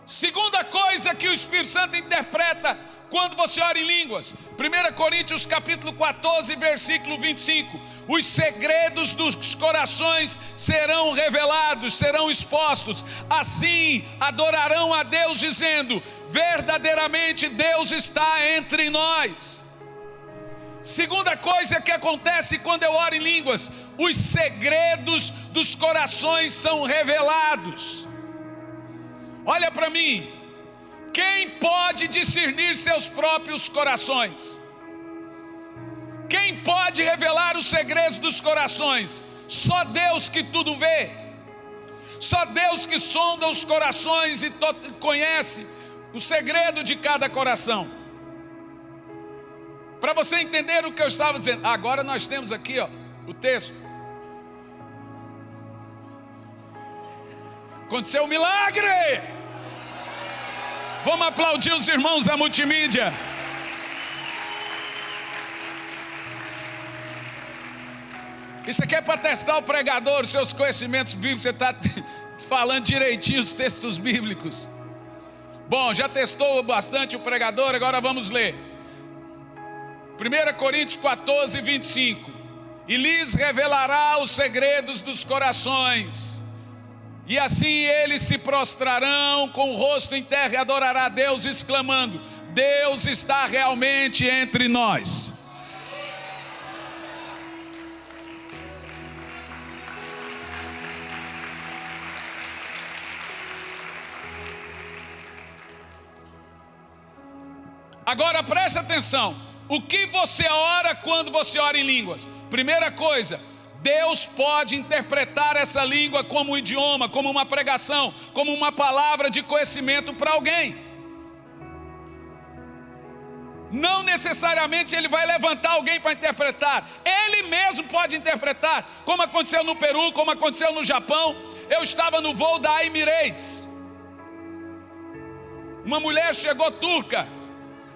Segunda coisa que o Espírito Santo interpreta quando você ora em línguas, 1 Coríntios capítulo 14, versículo 25. Os segredos dos corações serão revelados, serão expostos. Assim adorarão a Deus dizendo: verdadeiramente Deus está entre nós. Segunda coisa que acontece quando eu oro em línguas: os segredos dos corações são revelados. Olha para mim, quem pode discernir seus próprios corações? Quem pode revelar os segredos dos corações? Só Deus que tudo vê. Só Deus que sonda os corações e conhece o segredo de cada coração. Para você entender o que eu estava dizendo, agora nós temos aqui o texto. Aconteceu um milagre. Vamos aplaudir os irmãos da multimídia. Isso aqui é para testar o pregador, os seus conhecimentos bíblicos. Você está falando direitinho os textos bíblicos. Bom, já testou bastante o pregador, agora vamos ler. 1 Coríntios 14, 25. E lhes revelará os segredos dos corações. E assim eles se prostrarão com o rosto em terra e adorará a Deus, exclamando: Deus está realmente entre nós. Agora preste atenção, o que você ora quando você ora em línguas? Primeira coisa, Deus pode interpretar essa língua como um idioma, como uma pregação, como uma palavra de conhecimento para alguém. Não necessariamente Ele vai levantar alguém para interpretar, Ele mesmo pode interpretar, como aconteceu no Peru, como aconteceu no Japão. Eu estava no voo da Emirates, uma mulher chegou turca.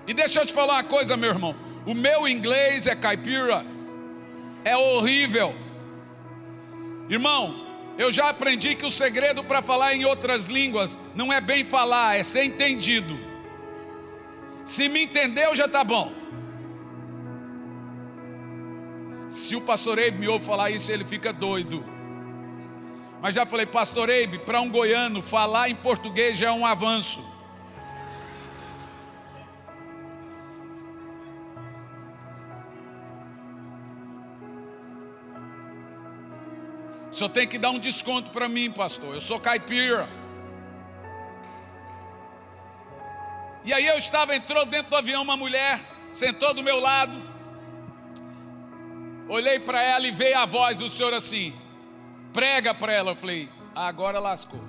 E deixa eu te falar uma coisa, meu irmão, o meu inglês é caipira, é horrível. Irmão, eu já aprendi que o segredo para falar em outras línguas não é bem falar, é ser entendido. Se me entendeu já está bom. Se o pastor Eibe me ouve falar isso, ele fica doido. Mas já falei, pastor Eibe, para um goiano falar em português já é um avanço. O senhor tem que dar um desconto para mim, pastor, eu sou caipira. E aí entrou dentro do avião uma mulher, sentou do meu lado. Olhei para ela e veio a voz do senhor assim: prega para ela. Eu falei, agora lascou.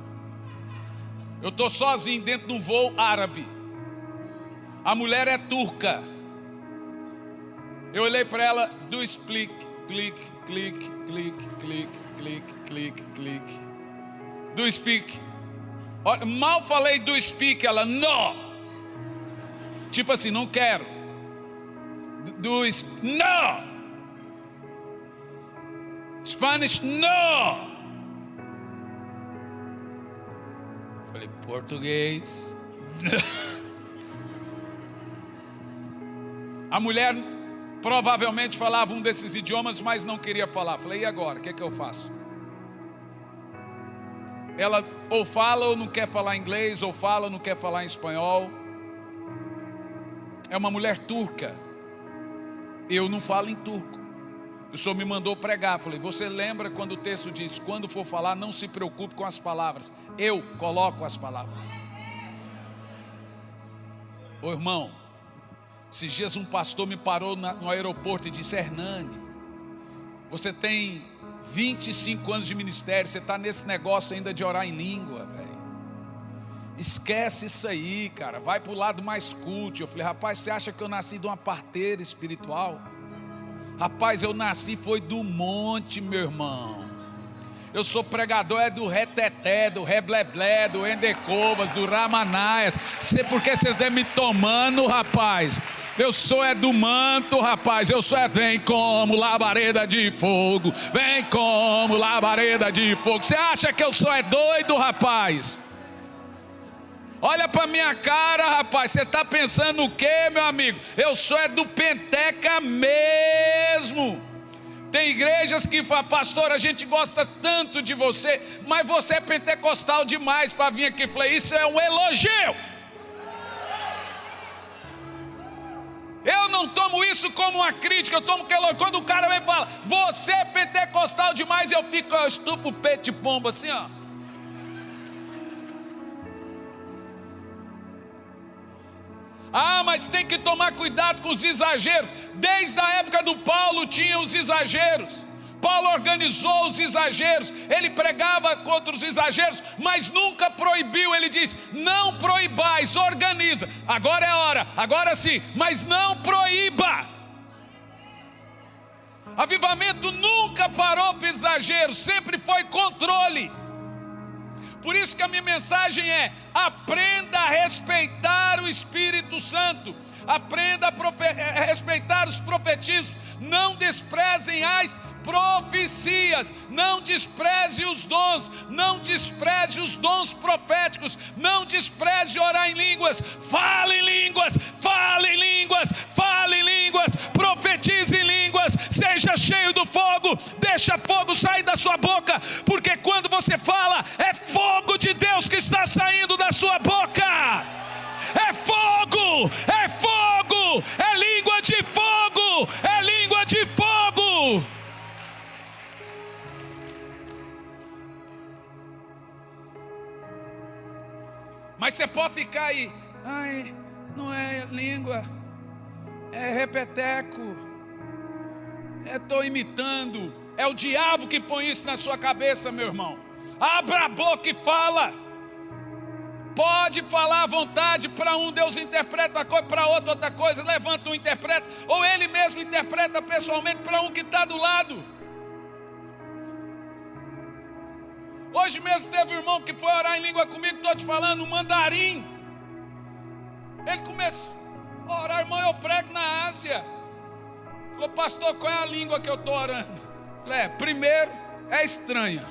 Eu estou sozinho dentro de um voo árabe. A mulher é turca. Eu olhei para ela, do you speak clique, clique, clique, clique, clique, clique, clique. Do you speak? Olha, mal falei do you speak, ela, no. Tipo assim, não quero. Do you speak? No. Spanish, no. Falei, português. A mulher provavelmente falava um desses idiomas, mas não queria falar. Falei, e agora? O que é que eu faço? Ela ou fala ou não quer falar inglês, ou fala ou não quer falar em espanhol. É uma mulher turca. Eu não falo em turco. O Senhor me mandou pregar. Falei, você lembra quando o texto diz, quando for falar, não se preocupe com as palavras. Eu coloco as palavras. Ô irmão, esses dias um pastor me parou no aeroporto e disse, Hernani, você tem 25 anos de ministério, você está nesse negócio ainda de orar em língua, velho. Esquece isso aí, cara, vai para o lado mais cult. Eu falei, rapaz, você acha que eu nasci de uma parteira espiritual? Rapaz, eu nasci foi do monte, meu irmão. Eu sou pregador, é do reteté, do rebleblé, do endecovas, do ramanaias. Sei por que você está me tomando, rapaz. Eu sou é do manto, rapaz. Eu sou é, vem como labareda de fogo. Vem como labareda de fogo. Você acha que eu sou é doido, rapaz? Olha para minha cara, rapaz. Você está pensando o quê, meu amigo? Eu sou é do Penteca mesmo. Tem igrejas que falam, pastor, a gente gosta tanto de você, mas você é pentecostal demais para vir aqui. Falei, isso é um elogio. Eu não tomo isso como uma crítica, eu tomo que elogio. Quando o cara vem e fala, você é pentecostal demais, eu estufo o peito de pombo assim, ó. Ah, mas tem que tomar cuidado com os exageros. Desde a época do Paulo tinha os exageros. Paulo organizou os exageros. Ele pregava contra os exageros, mas nunca proibiu. Ele diz, não proibais, organiza. Agora é a hora, agora sim, mas não proíba. Avivamento nunca parou para exagero, sempre foi controle. Por isso que a minha mensagem é, aprenda a respeitar o Espírito Santo, aprenda a respeitar os profetismos, não desprezem as profecias, não despreze os dons, não despreze os dons proféticos, não despreze orar em línguas, fale em línguas, fale em línguas, fale em línguas, profetize em línguas, seja cheio do fogo, deixa fogo sair da sua boca, porque quando você fala, é fogo de Deus que está saindo da sua boca. É fogo, é fogo, é língua de fogo, é língua de fogo. Mas você pode ficar aí, ai, não é língua, é repeteco, estou imitando, é o diabo que põe isso na sua cabeça, meu irmão. Abra a boca e fala. Pode falar à vontade, para um Deus interpreta uma coisa, para outro outra coisa, levanta um interpreta, ou ele mesmo interpreta pessoalmente para um que está do lado. Hoje mesmo teve um irmão que foi orar em língua comigo, estou te falando, um mandarim. Ele começou a orar, irmão, eu prego na Ásia. Falou, pastor, qual é a língua que eu estou orando? Falei, primeiro é estranha.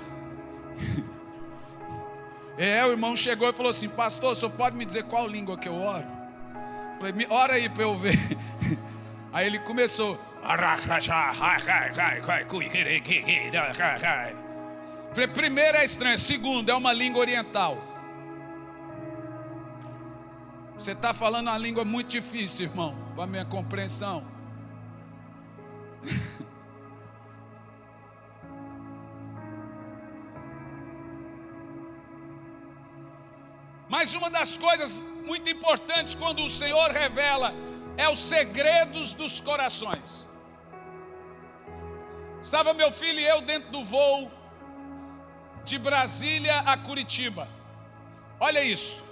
O irmão chegou e falou assim, pastor, o senhor pode me dizer qual língua que eu oro? Falei, ora aí para eu ver. Aí ele começou. Falei, primeiro é estranho, segundo é uma língua oriental. Você está falando uma língua muito difícil, irmão, para a minha compreensão. Mas uma das coisas muito importantes quando o Senhor revela é os segredos dos corações. Estava meu filho e eu dentro do voo de Brasília a Curitiba. Olha isso.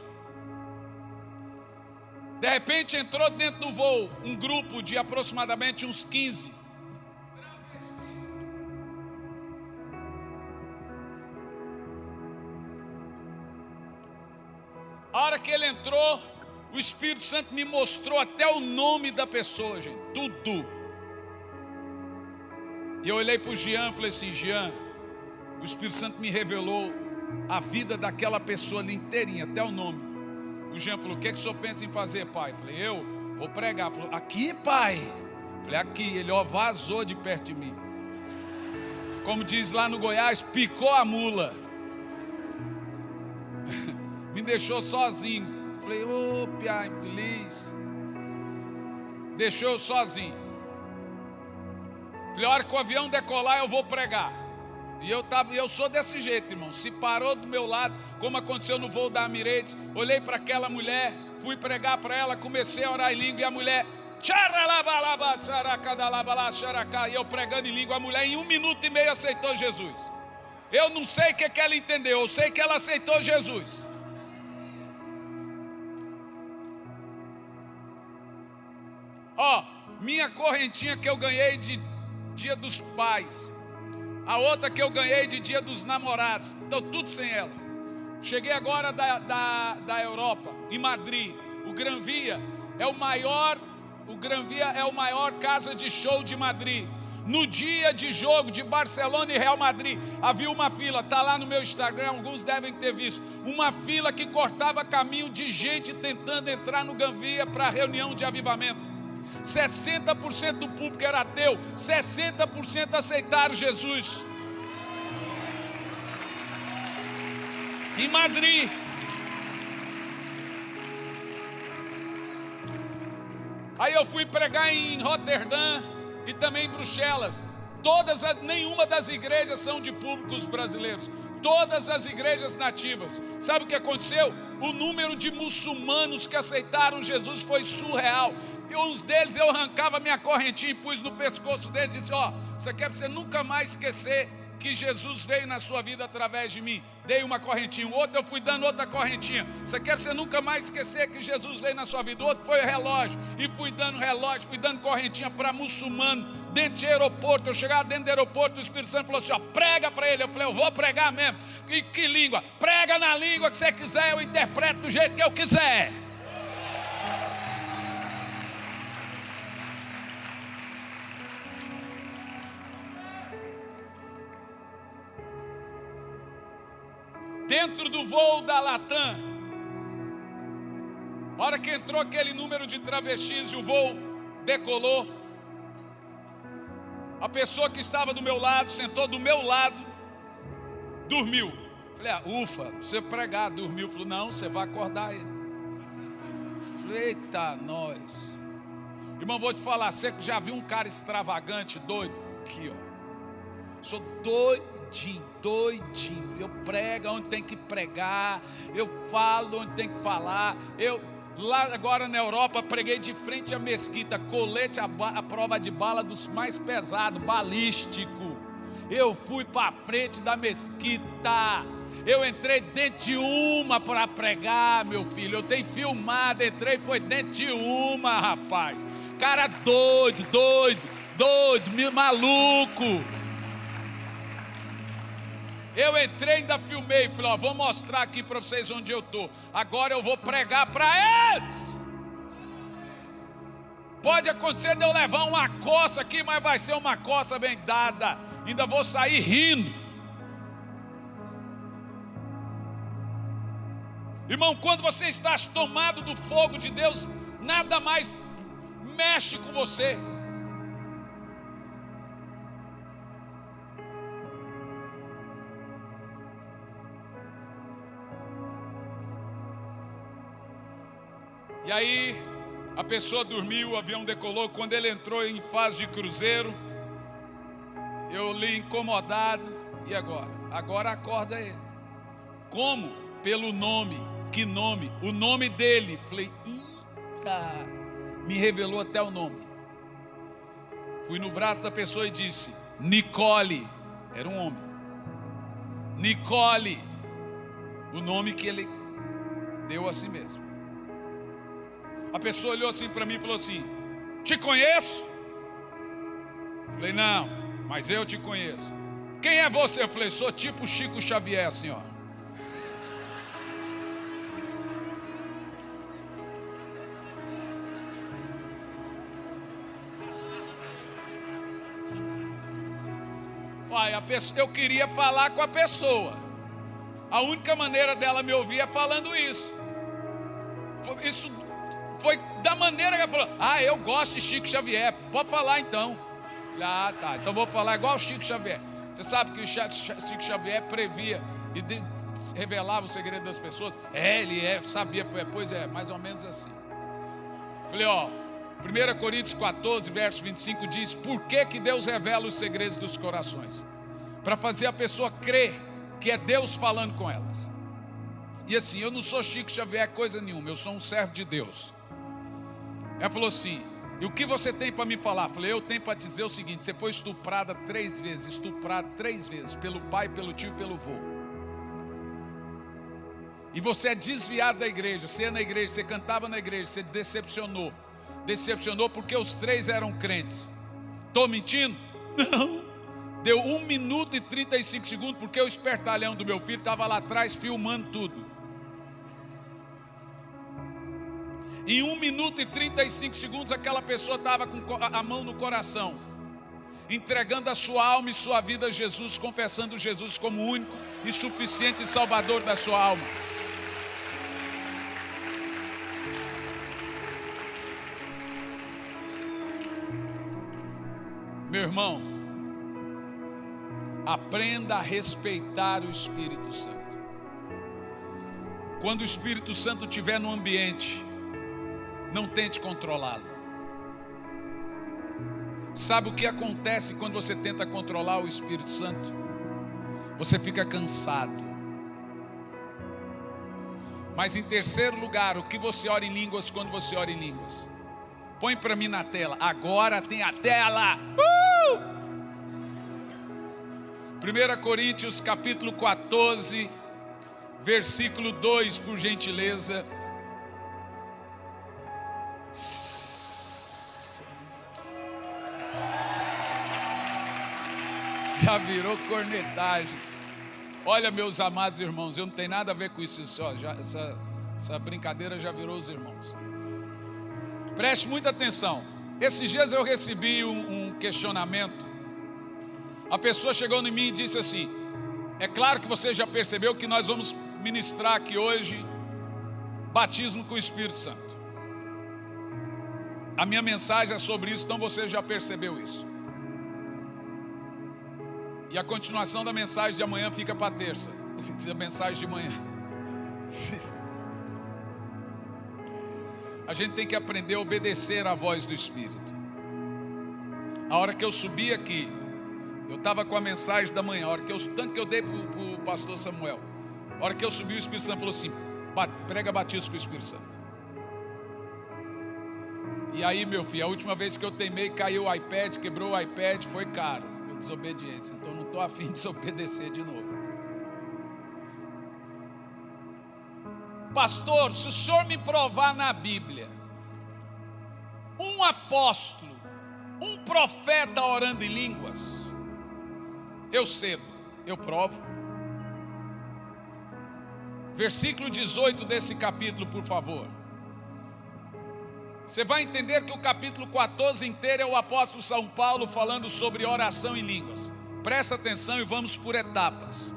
De repente entrou dentro do voo um grupo de aproximadamente uns 15 travestis A hora que ele entrou, o Espírito Santo me mostrou até o nome da pessoa, gente, tudo. E eu olhei para o Jean e falei assim: Jean, o Espírito Santo me revelou a vida daquela pessoa ali inteirinha, até o nome. O Jean falou: o que é que o senhor pensa em fazer, pai? Eu falei: eu vou pregar. Falou: aqui, pai? Eu falei: aqui. Ele vazou de perto de mim. Como diz lá no Goiás, picou a mula. Me deixou sozinho. Falei: ô, piá infeliz. Deixou eu sozinho. Falei: a hora que o avião decolar, eu vou pregar. E eu sou desse jeito, irmão. Se parou do meu lado, como aconteceu no voo da Emirates, olhei para aquela mulher, fui pregar para ela, comecei a orar em língua, e a mulher, e eu pregando em língua, a mulher em 1 minuto e meio aceitou Jesus. Eu não sei o que ela entendeu, eu sei que ela aceitou Jesus. Minha correntinha que eu ganhei de Dia dos Pais, a outra que eu ganhei de Dia dos Namorados, estou tudo sem ela. Cheguei agora da Europa, em Madrid. O Gran Via é o maior casa de show de Madrid. No dia de jogo de Barcelona e Real Madrid, havia uma fila, está lá no meu Instagram, alguns devem ter visto, uma fila que cortava caminho de gente tentando entrar no Gran Via para a reunião de avivamento. 60% do público era ateu, 60% aceitaram Jesus. Em Madrid. Aí eu fui pregar em Roterdã e também em Bruxelas. Nenhuma das igrejas são de públicos brasileiros. Todas as igrejas nativas. Sabe o que aconteceu? O número de muçulmanos que aceitaram Jesus foi surreal. E uns deles eu arrancava minha correntinha e pus no pescoço deles e disse: isso aqui é para você nunca mais esquecer que Jesus veio na sua vida através de mim. Dei uma correntinha. O outro eu fui dando outra correntinha. Isso aqui é para você nunca mais esquecer que Jesus veio na sua vida. O outro foi o relógio. E fui dando relógio, fui dando correntinha para muçulmano. Dentro de aeroporto, eu chegava dentro do aeroporto, o Espírito Santo falou assim: prega para ele. Eu falei: eu vou pregar mesmo. E que língua? Prega na língua que você quiser, eu interpreto do jeito que eu quiser. Dentro do voo da Latam, a hora que entrou aquele número de travestis e o voo decolou, a pessoa que estava do meu lado, sentou do meu lado, dormiu. Falei: ufa, você pregar, dormiu. Falou: não, você vai acordar ele. Falei: eita, nós. Irmão, vou te falar, você já viu um cara extravagante, doido? Aqui, sou doidinho. Eu prego onde tem que pregar, eu falo onde tem que falar. Eu lá agora na Europa preguei de frente à mesquita, colete à prova de bala dos mais pesados, balístico. Eu fui para frente da mesquita, eu entrei dentro de uma para pregar, meu filho. Eu tenho filmado, entrei, foi dentro de uma, rapaz. Cara doido, maluco. Eu entrei, ainda filmei, falei: vou mostrar aqui para vocês onde eu estou. Agora eu vou pregar para eles. Pode acontecer de eu levar uma coça aqui, mas vai ser uma coça bem dada. Ainda vou sair rindo. Irmão, quando você está tomado do fogo de Deus, nada mais mexe com você. E aí, a pessoa dormiu, o avião decolou. Quando ele entrou em fase de cruzeiro, eu li incomodado. E agora? Agora acorda ele. Como? Pelo nome. Que nome? O nome dele. Falei: eita, me revelou até o nome. Fui no braço da pessoa e disse: Nicole. Era um homem. Nicole. O nome que ele deu a si mesmo. A pessoa olhou assim para mim e falou assim: te conheço? Falei: não, mas eu te conheço. Quem é você? Eu falei: sou tipo Chico Xavier, assim, eu queria falar com a pessoa. A única maneira dela me ouvir é falando isso. Isso foi da maneira que ela falou. Eu gosto de Chico Xavier. Pode falar então. Falei, tá, então vou falar igual o Chico Xavier. Você sabe que o Chico Xavier previa e revelava o segredo das pessoas? Ele sabia, pois é, mais ou menos assim. Falei, 1 Coríntios 14, verso 25 diz: por que Deus revela os segredos dos corações? Para fazer a pessoa crer que é Deus falando com elas. E assim, eu não sou Chico Xavier coisa nenhuma, eu sou um servo de Deus. Ela falou assim: e o que você tem para me falar? Falei, eu tenho para te dizer o seguinte: você foi estuprado 3 vezes, pelo pai, pelo tio e pelo vô. E você é desviado da igreja, você ia na igreja, você cantava na igreja, você decepcionou porque os 3 eram crentes. Estou mentindo? Não. Deu 1 minuto e 35 segundos, porque o espertalhão do meu filho estava lá atrás filmando tudo. Em 1 minuto e 35 segundos, aquela pessoa estava com a mão no coração, entregando a sua alma e sua vida a Jesus, confessando Jesus como único e suficiente Salvador da sua alma. Meu irmão, aprenda a respeitar o Espírito Santo. Quando o Espírito Santo estiver no ambiente, não tente controlá-lo. Sabe o que acontece quando você tenta controlar o Espírito Santo? Você fica cansado. Mas em terceiro lugar, o que você ora em línguas quando você ora em línguas? Põe para mim na tela. Agora tem a tela. 1 Coríntios capítulo 14, versículo 2, por gentileza. Já virou cornetagem. Olha, meus amados irmãos, eu não tenho nada a ver com isso. Essa brincadeira já virou os irmãos. Preste muita atenção. Esses dias eu recebi um questionamento. A pessoa chegou em mim e disse assim: é claro que você já percebeu que nós vamos ministrar aqui hoje batismo com o Espírito Santo. A minha mensagem é sobre isso, então você já percebeu isso. E a continuação da mensagem de amanhã fica para terça. A mensagem de manhã. A gente tem que aprender a obedecer à voz do Espírito. A hora que eu subi aqui, eu estava com a mensagem da manhã, tanto que eu dei para o pastor Samuel. A hora que eu subi, o Espírito Santo falou assim: prega batismo com o Espírito Santo. E aí, meu filho, a última vez que eu teimei, caiu o iPad, quebrou o iPad, foi caro, desobediência. Então não estou afim de desobedecer de novo. Pastor, se o senhor me provar na Bíblia um apóstolo, um profeta orando em línguas, eu cedo, eu provo. Versículo 18 desse capítulo, por favor. Você vai entender que o capítulo 14 inteiro é o apóstolo São Paulo falando sobre oração em línguas. Presta atenção e vamos por etapas.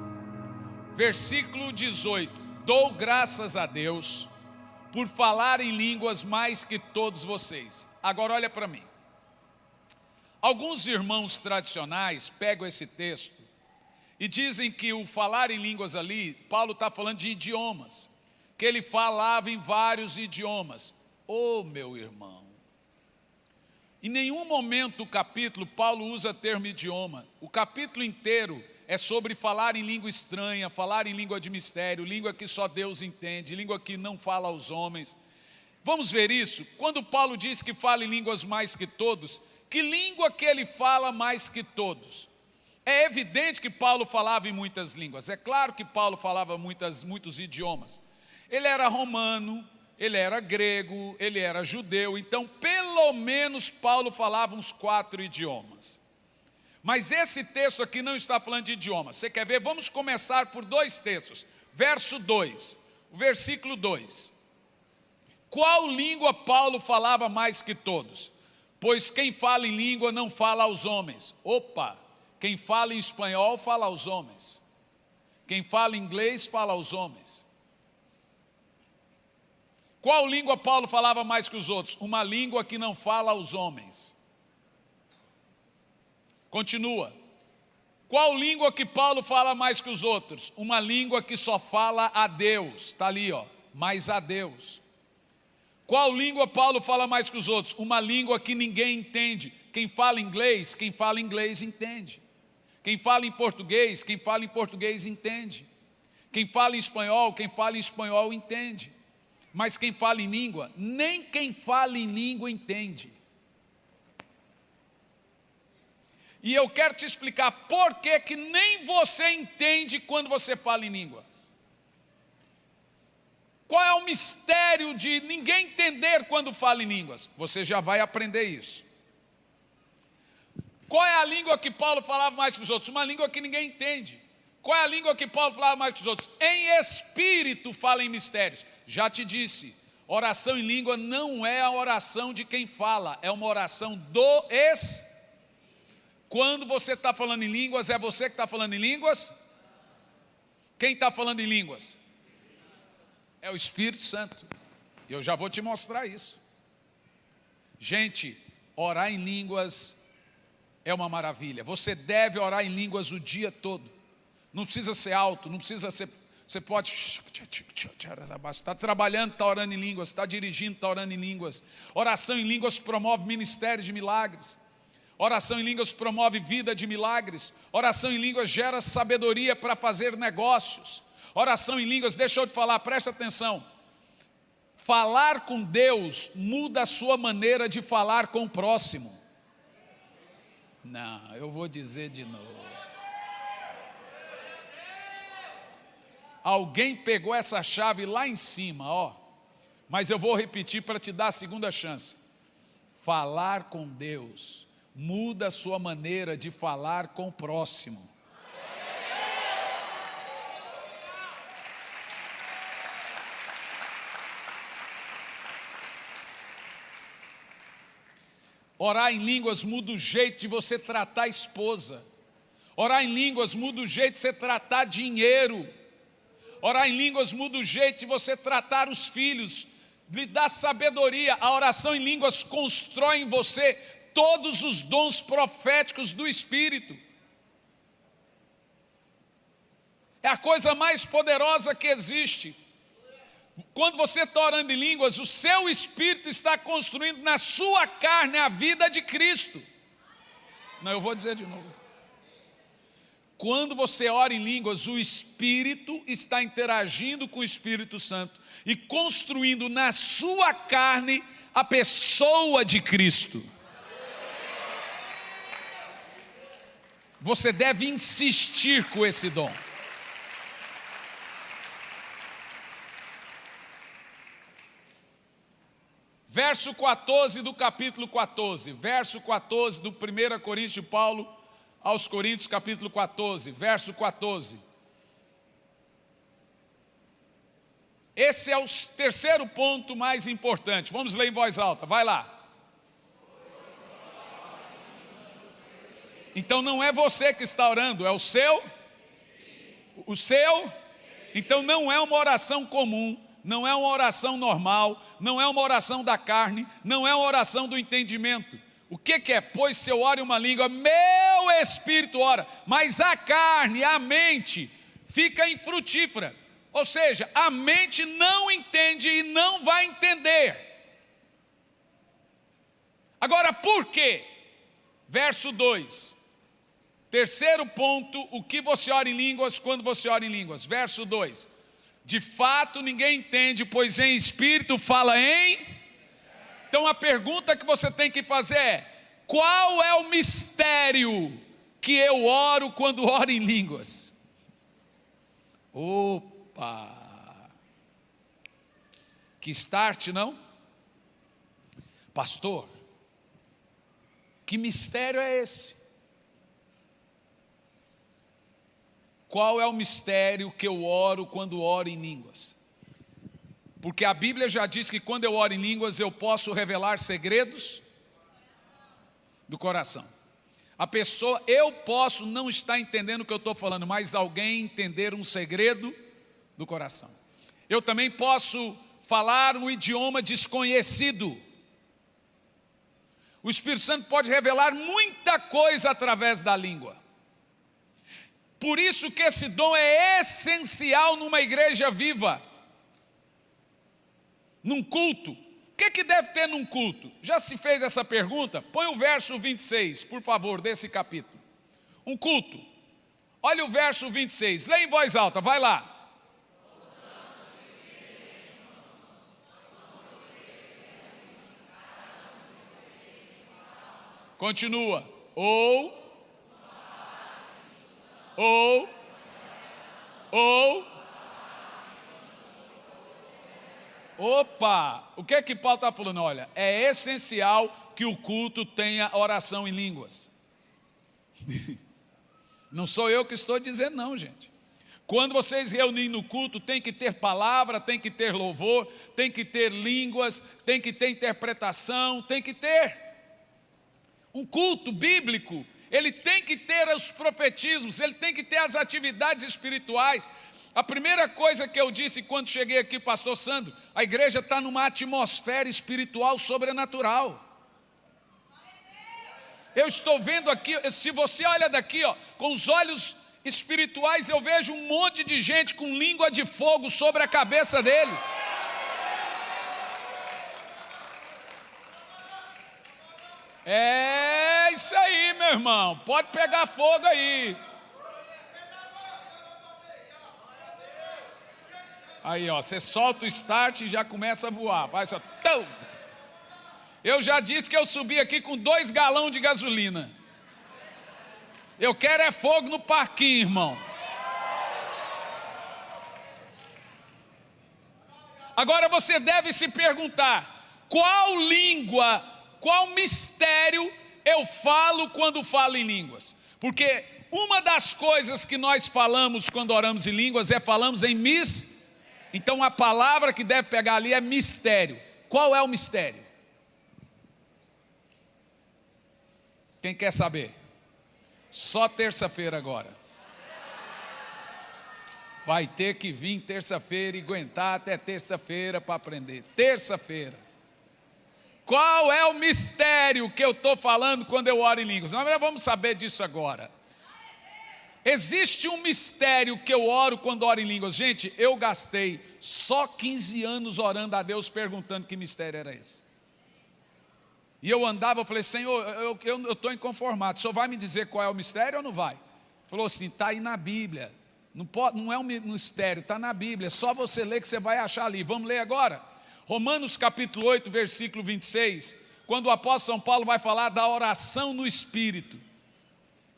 Versículo 18: dou graças a Deus por falar em línguas mais que todos vocês. Agora olha para mim. Alguns irmãos tradicionais pegam esse texto e dizem que o falar em línguas ali, Paulo está falando de idiomas, que ele falava em vários idiomas. Oh, meu irmão, em nenhum momento do capítulo Paulo usa o termo idioma. O capítulo inteiro é sobre falar em língua estranha, falar em língua de mistério, língua que só Deus entende, língua que não fala aos homens. Vamos ver isso? Quando Paulo diz que fala em línguas mais que todos, que língua que ele fala mais que todos? É evidente que Paulo falava em muitas línguas. É claro que Paulo falava muitos idiomas. Ele era romano, ele era grego, ele era judeu. Então, pelo menos, Paulo falava uns 4 idiomas. Mas esse texto aqui não está falando de idiomas. Você quer ver? Vamos começar por 2 textos. Verso 2, o versículo 2. Qual língua Paulo falava mais que todos? Pois quem fala em língua não fala aos homens. Opa! Quem fala em espanhol, fala aos homens. Quem fala inglês, fala aos homens. Qual língua Paulo falava mais que os outros? Uma língua que não fala aos homens. Continua. Qual língua que Paulo fala mais que os outros? Uma língua que só fala a Deus. Está ali, ó, mais a Deus. Qual língua Paulo fala mais que os outros? Uma língua que ninguém entende. Quem fala inglês entende. Quem fala em português entende. Quem fala em espanhol entende. Mas quem fala em língua, nem quem fala em língua entende. E eu quero te explicar por que nem você entende quando você fala em línguas. Qual é o mistério de ninguém entender quando fala em línguas? Você já vai aprender isso. Qual é a língua que Paulo falava mais que os outros? Uma língua que ninguém entende. Qual é a língua que Paulo falava mais que os outros? Em espírito fala em mistérios. Já te disse, oração em língua não é a oração de quem fala, é uma oração do Espírito. Quando você está falando em línguas, é você que está falando em línguas? Quem está falando em línguas? É o Espírito Santo. Eu já vou te mostrar isso. Gente, orar em línguas é uma maravilha. Você deve orar em línguas o dia todo. Não precisa ser alto, não precisa ser... Você pode... Está trabalhando, está orando em línguas. Está dirigindo, está orando em línguas. Oração em línguas promove ministério de milagres. Oração em línguas promove vida de milagres. Oração em línguas gera sabedoria para fazer negócios. Oração em línguas, deixa eu te falar, presta atenção. Falar com Deus muda a sua maneira de falar com o próximo. Não, eu vou dizer de novo. Alguém pegou essa chave lá em cima, ó. Mas eu vou repetir para te dar a segunda chance. Falar com Deus muda a sua maneira de falar com o próximo. Orar em línguas muda o jeito de você tratar a esposa. Orar em línguas muda o jeito de você tratar dinheiro. Orar em línguas muda o jeito de você tratar os filhos, lhe dá sabedoria. A oração em línguas constrói em você todos os dons proféticos do Espírito. É a coisa mais poderosa que existe. Quando você está orando em línguas, o seu Espírito está construindo na sua carne a vida de Cristo. Não, eu vou dizer de novo. Quando você ora em línguas, o Espírito está interagindo com o Espírito Santo e construindo na sua carne a pessoa de Cristo. Você deve insistir com esse dom. Verso 14 do capítulo 14. Verso 14 do 1 Coríntios de Paulo aos Coríntios, capítulo 14. Verso 14. Esse é o terceiro ponto mais importante. Vamos ler em voz alta, vai lá. Então não é você que está orando, é o seu? O seu? Então não é uma oração comum, não é uma oração normal, não é uma oração da carne, não é uma oração do entendimento. O que é? Pois se eu oro em uma língua, meu espírito ora, mas a carne, a mente, fica infrutífera. Ou seja, a mente não entende e não vai entender. Agora por quê? Verso 2. Terceiro ponto, o que você ora em línguas quando você ora em línguas. Verso 2. De fato ninguém entende, pois em espírito fala em... Então a pergunta que você tem que fazer é: qual é o mistério que eu oro quando oro em línguas? Opa! Que start, não? Pastor, que mistério é esse? Qual é o mistério que eu oro quando oro em línguas? Porque a Bíblia já diz que quando eu oro em línguas eu posso revelar segredos do coração. eu posso não estar entendendo o que eu estou falando, mas alguém entender um segredo do coração. Eu também posso falar um idioma desconhecido. O Espírito Santo pode revelar muita coisa através da língua. Por isso que esse dom é essencial numa igreja viva, num culto. O que deve ter num culto? Já se fez essa pergunta? Põe o verso 26, por favor, desse capítulo. Um culto. Olha o verso 26, lê em voz alta, vai lá. Continua. Opa! O que Paulo está falando? Olha, é essencial que o culto tenha oração em línguas. Não sou eu que estou dizendo não, gente. Quando vocês reunirem no culto, tem que ter palavra, tem que ter louvor, tem que ter línguas, tem que ter interpretação, tem que ter. Um culto bíblico, ele tem que ter os profetismos, ele tem que ter as atividades espirituais. A primeira coisa que eu disse quando cheguei aqui, pastor Sandro, a igreja está numa atmosfera espiritual sobrenatural. Eu estou vendo aqui, se você olha daqui, com os olhos espirituais, eu vejo um monte de gente com língua de fogo sobre a cabeça deles. É isso aí, meu irmão, pode pegar fogo aí. Aí, você solta o start e já começa a voar. Faz só. Tão. Eu já disse que eu subi aqui com 2 galões de gasolina. Eu quero é fogo no parquinho, irmão. Agora você deve se perguntar: qual língua, qual mistério eu falo quando falo em línguas? Porque uma das coisas que nós falamos quando oramos em línguas falamos em Então a palavra que deve pegar ali é mistério. Qual é o mistério? Quem quer saber? Só terça-feira agora. Vai ter que vir terça-feira e aguentar até terça-feira para aprender. Terça-feira. Qual é o mistério que eu estou falando quando eu oro em línguas? Nós vamos saber disso agora. Existe um mistério que eu oro quando oro em línguas. Gente, eu gastei só 15 anos orando a Deus, perguntando que mistério era esse. E eu andava, eu falei: Senhor, eu estou inconformado, o Senhor vai me dizer qual é o mistério ou não vai? Ele falou assim: está aí na Bíblia, não é um mistério, está na Bíblia, é só você ler que você vai achar ali. Vamos ler agora? Romanos capítulo 8, versículo 26, quando o apóstolo São Paulo vai falar da oração no Espírito,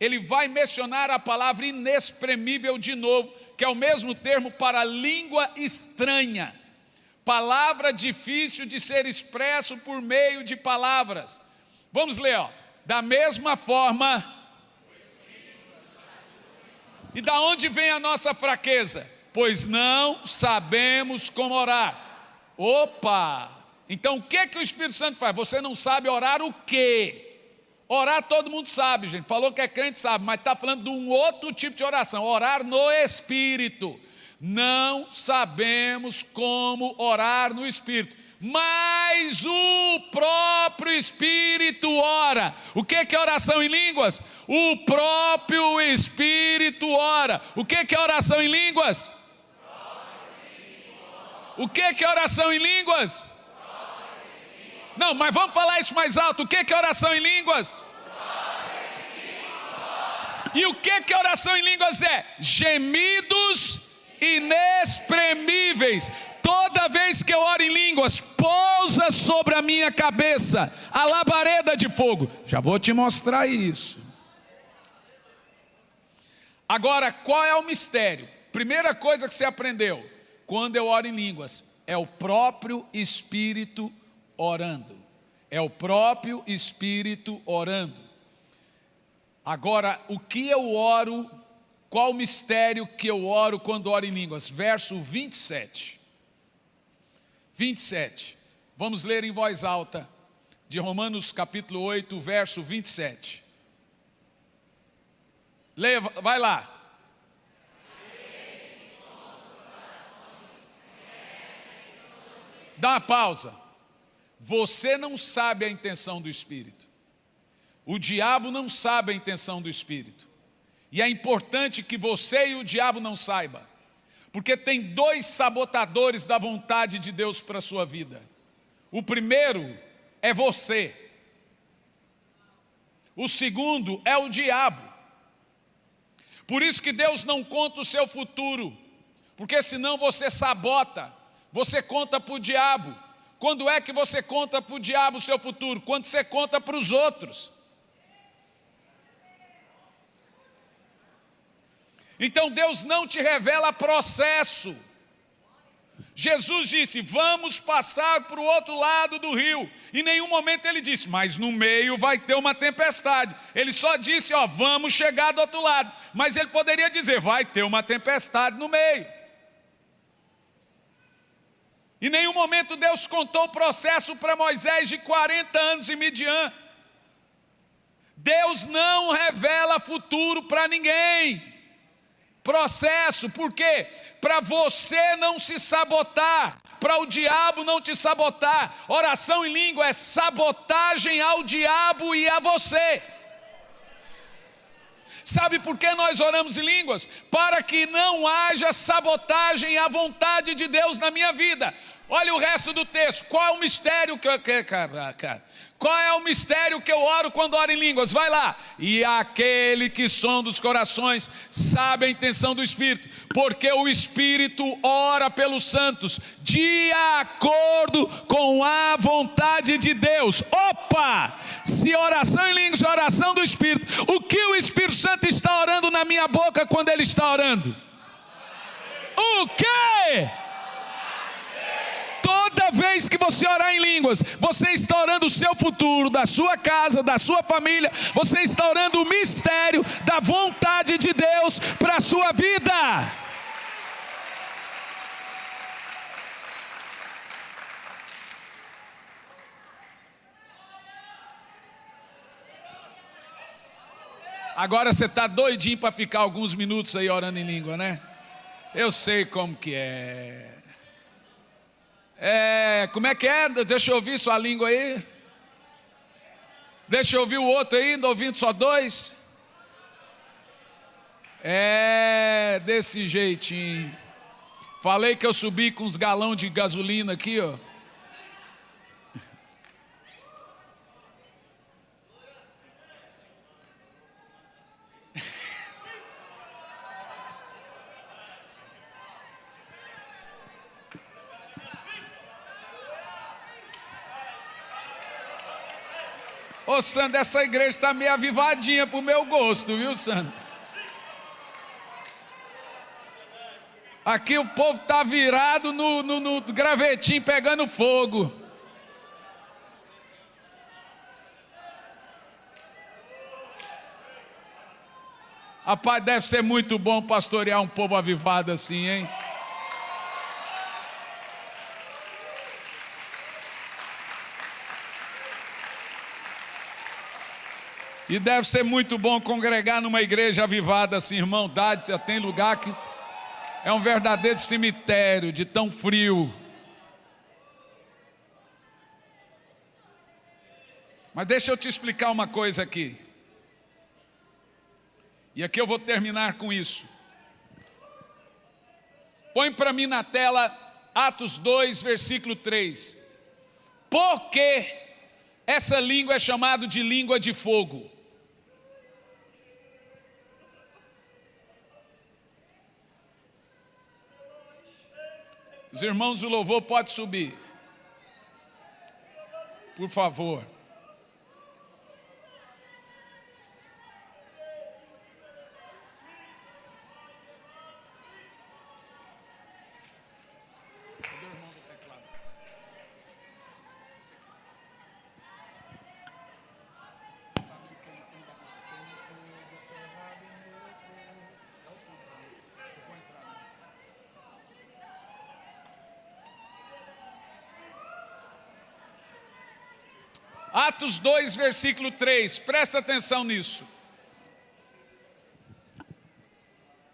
ele vai mencionar a palavra inexprimível de novo, que é o mesmo termo para língua estranha, palavra difícil de ser expresso por meio de palavras. Vamos ler, da mesma forma. E da onde vem a nossa fraqueza? Pois não sabemos como orar. Opa! Então o que o Espírito Santo faz? Você não sabe orar o quê? Orar todo mundo sabe, gente. Falou que é crente, sabe, mas está falando de um outro tipo de oração. Orar no Espírito. Não sabemos como orar no Espírito, mas o próprio Espírito ora. O que é oração em línguas? O próprio Espírito ora. O que é oração em línguas? O que é oração em línguas? Não, mas vamos falar isso mais alto. O que é oração em línguas? E o que oração em línguas é? Gemidos inexprimíveis. Toda vez que eu oro em línguas, pousa sobre a minha cabeça a labareda de fogo. Já vou te mostrar isso. Agora, qual é o mistério? Primeira coisa que você aprendeu quando eu oro em línguas, é o próprio Espírito orando. É o próprio Espírito orando. Agora, o que eu oro? Qual o mistério que eu oro quando oro em línguas? Verso 27. 27. Vamos ler em voz alta, de Romanos capítulo 8, verso 27. Leia, vai lá. Dá uma pausa. Você não sabe a intenção do Espírito. O diabo não sabe a intenção do Espírito. E é importante que você e o diabo não saibam. Porque tem dois sabotadores da vontade de Deus para a sua vida. O primeiro é você. O segundo é o diabo. Por isso que Deus não conta o seu futuro. Porque senão você sabota. Você conta para o diabo. Quando é que você conta para o diabo o seu futuro? Quando você conta para os outros. Então Deus não te revela processo. Jesus disse, vamos passar para o outro lado do rio. Em nenhum momento ele disse, mas no meio vai ter uma tempestade. Ele só disse, vamos chegar do outro lado. Mas ele poderia dizer, vai ter uma tempestade no meio. Em nenhum momento Deus contou o processo para Moisés de 40 anos em Midian. Deus não revela futuro para ninguém. Processo, por quê? Para você não se sabotar, para o diabo não te sabotar. Oração em língua é sabotagem ao diabo e a você. Sabe por que nós oramos em línguas? Para que não haja sabotagem à vontade de Deus na minha vida. Olha o resto do texto. Qual é o mistério que eu quero, cara? Qual é o mistério que eu oro quando oro em línguas? Vai lá. E aquele que sonda os corações sabe a intenção do Espírito, porque o Espírito ora pelos santos de acordo com a vontade de Deus. Opa! Se oração em línguas é oração do Espírito, o que o Espírito Santo está orando na minha boca quando ele está orando? O quê? Toda vez que você orar em línguas, você está orando o seu futuro, da sua casa, da sua família. Você está orando o mistério da vontade de Deus para a sua vida. Agora você está doidinho para ficar alguns minutos aí orando em língua, né? Eu sei como que é. Como é que é? Deixa eu ouvir sua língua aí. Deixa eu ouvir o outro aí, ainda ouvindo só dois. Desse jeitinho. Falei que eu subi com uns galões de gasolina aqui, ó. Ô Sandro, essa igreja está meio avivadinha para o meu gosto, viu Sandro? Aqui o povo está virado no gravetinho pegando fogo. Rapaz, deve ser muito bom pastorear um povo avivado assim, hein? E deve ser muito bom congregar numa igreja avivada assim, irmão. Já tem lugar que é um verdadeiro cemitério de tão frio. Mas deixa eu te explicar uma coisa aqui. E aqui eu vou terminar com isso. Põe para mim na tela Atos 2, versículo 3. Por que essa língua é chamada de língua de fogo? Os irmãos do louvor podem subir. Por favor. Atos 2, versículo 3, presta atenção nisso.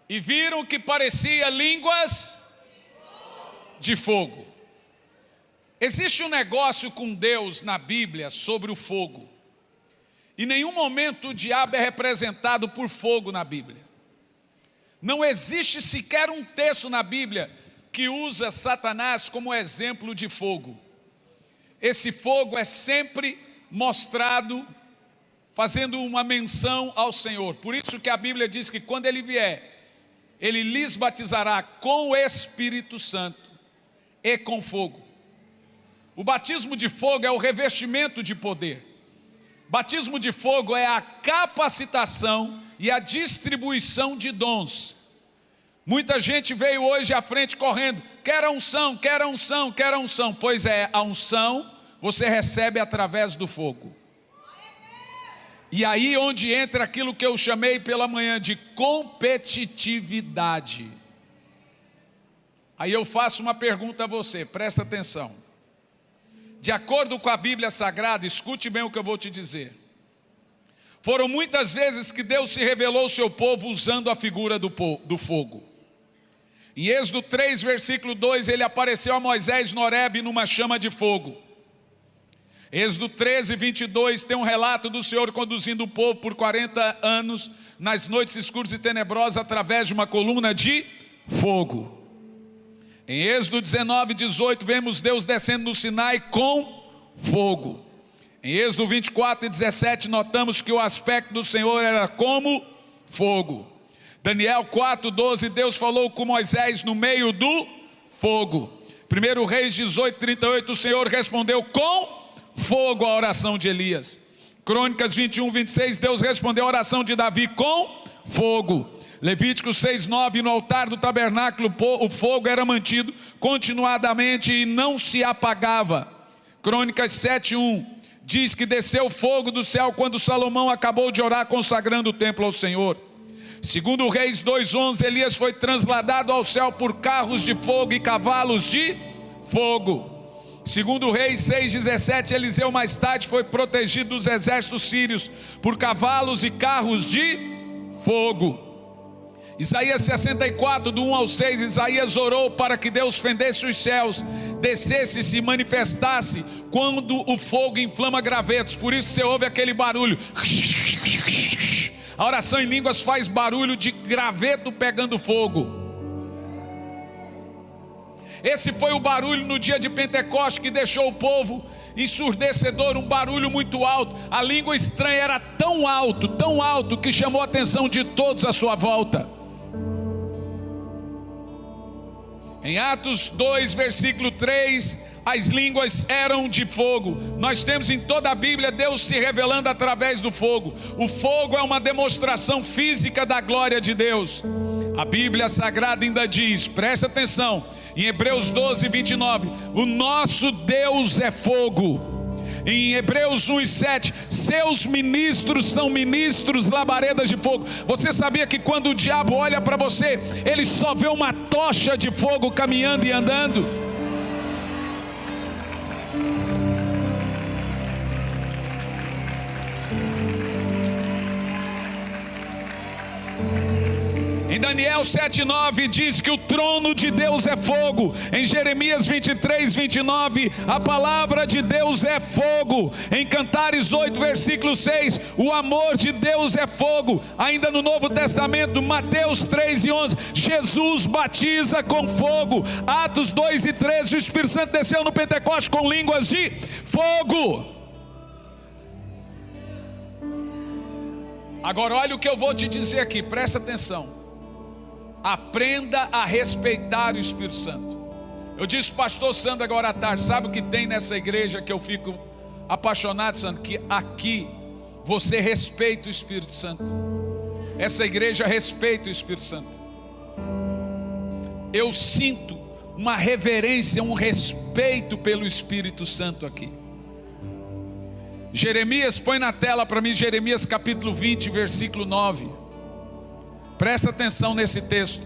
e viram que parecia línguas de fogo. Existe um negócio com Deus na Bíblia sobre o fogo. Em nenhum momento o diabo é representado por fogo na Bíblia. Não existe sequer um texto na Bíblia que usa Satanás como exemplo de fogo. Esse fogo é sempre mostrado fazendo uma menção ao Senhor. Por isso que a Bíblia diz que quando Ele vier, Ele lhes batizará com o Espírito Santo e com fogo. O batismo de fogo é o revestimento de poder. Batismo de fogo é a capacitação e a distribuição de dons. Muita gente veio hoje à frente correndo, quer a unção, quer a unção, quer a unção. Pois é, a unção você recebe através do fogo. E aí onde entra aquilo que eu chamei pela manhã de competitividade. Aí eu faço uma pergunta a você, presta atenção. De acordo com a Bíblia Sagrada, escute bem o que eu vou te dizer. Foram muitas vezes que Deus se revelou ao seu povo usando a figura do fogo. Em Êxodo 3, versículo 2, ele apareceu a Moisés no Horebe numa chama de fogo. Êxodo 13, 22, tem um relato do Senhor conduzindo o povo por 40 anos nas noites escuras e tenebrosas através de uma coluna de fogo. Em Êxodo 19, 18, vemos Deus descendo no Sinai com fogo. Em Êxodo 24 e 17, notamos que o aspecto do Senhor era como fogo. Daniel 4, 12, Deus falou com Moisés no meio do fogo. 1 Reis 18, 38, o Senhor respondeu com fogo a oração de Elias. Crônicas 21, 26, Deus respondeu a oração de Davi com fogo. Levítico 6, 9, no altar do tabernáculo o fogo era mantido continuadamente e não se apagava. Crônicas 7, 1, diz que desceu fogo do céu quando Salomão acabou de orar consagrando o templo ao Senhor. Segundo Reis 2, 11, Elias foi transladado ao céu por carros de fogo e cavalos de fogo. Segundo Reis 6, 17, Eliseu mais tarde foi protegido dos exércitos sírios por cavalos e carros de fogo. Isaías 64, do 1 ao 6, Isaías orou para que Deus fendesse os céus, descesse e se manifestasse quando o fogo inflama gravetos. Por isso você ouve aquele barulho. A oração em línguas faz barulho de graveto pegando fogo. Esse foi o barulho no dia de Pentecostes que deixou o povo ensurdecedor, um barulho muito alto. A língua estranha era tão alto que chamou a atenção de todos à sua volta. Em Atos 2, versículo 3, as línguas eram de fogo. Nós temos em toda a Bíblia Deus se revelando através do fogo. O fogo é uma demonstração física da glória de Deus. A Bíblia Sagrada ainda diz, presta atenção, em Hebreus 12, 29, o nosso Deus é fogo. Em Hebreus 1 e 7, seus ministros são ministros labaredas de fogo. Você sabia que quando o diabo olha para você, ele só vê uma tocha de fogo caminhando e andando? Em Daniel 7,9 diz que o trono de Deus é fogo. Em Jeremias 23, 29, a palavra de Deus é fogo. Em Cantares 8, versículo 6, o amor de Deus é fogo. Ainda no Novo Testamento, Mateus 3 e 11, Jesus batiza com fogo. Atos 2 e 13, o Espírito Santo desceu no Pentecostes com línguas de fogo. Agora olha o que eu vou te dizer aqui, presta atenção. Aprenda a respeitar o Espírito Santo. Eu disse pastor Sandro agora à tarde, sabe o que tem nessa igreja que eu fico apaixonado, Sandro? Que aqui você respeita o Espírito Santo. Essa igreja respeita o Espírito Santo. Eu sinto uma reverência, um respeito pelo Espírito Santo aqui. Jeremias, põe na tela para mim, Jeremias capítulo 20, versículo 9. Presta atenção nesse texto.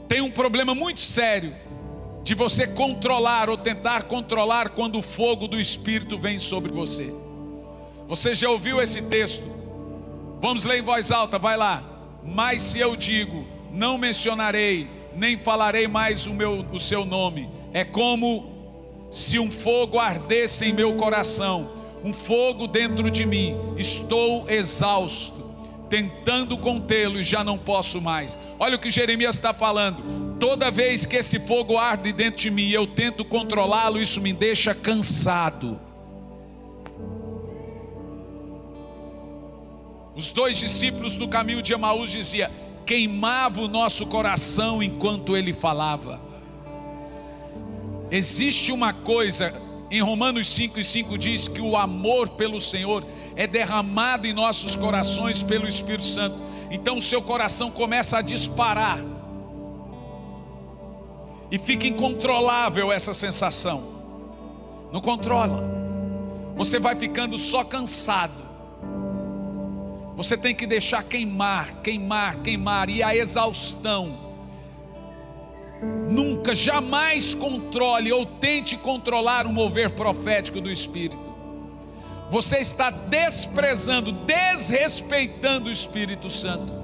Tem um problema muito sério de você controlar ou tentar controlar quando o fogo do Espírito vem sobre você. Você já ouviu esse texto? Vamos ler em voz alta, vai lá. Mas se eu digo, não mencionarei, nem falarei mais o seu nome. É como se um fogo ardesse em meu coração, um fogo dentro de mim. Estou exausto, tentando contê-lo e já não posso mais. Olha o que Jeremias está falando. Toda vez que esse fogo arde dentro de mim e eu tento controlá-lo, isso me deixa cansado. Os 2 discípulos no caminho de Emaús diziam: queimava o nosso coração enquanto ele falava. Existe uma coisa, em Romanos 5:5 diz que o amor pelo Senhor é derramado em nossos corações pelo Espírito Santo. Então o seu coração começa a disparar, e fica incontrolável essa sensação. Não controla. Você vai ficando só cansado. Você tem que deixar queimar, queimar, queimar. E a exaustão. Nunca, jamais controle ou tente controlar o mover profético do Espírito. Você está desprezando, desrespeitando o Espírito Santo.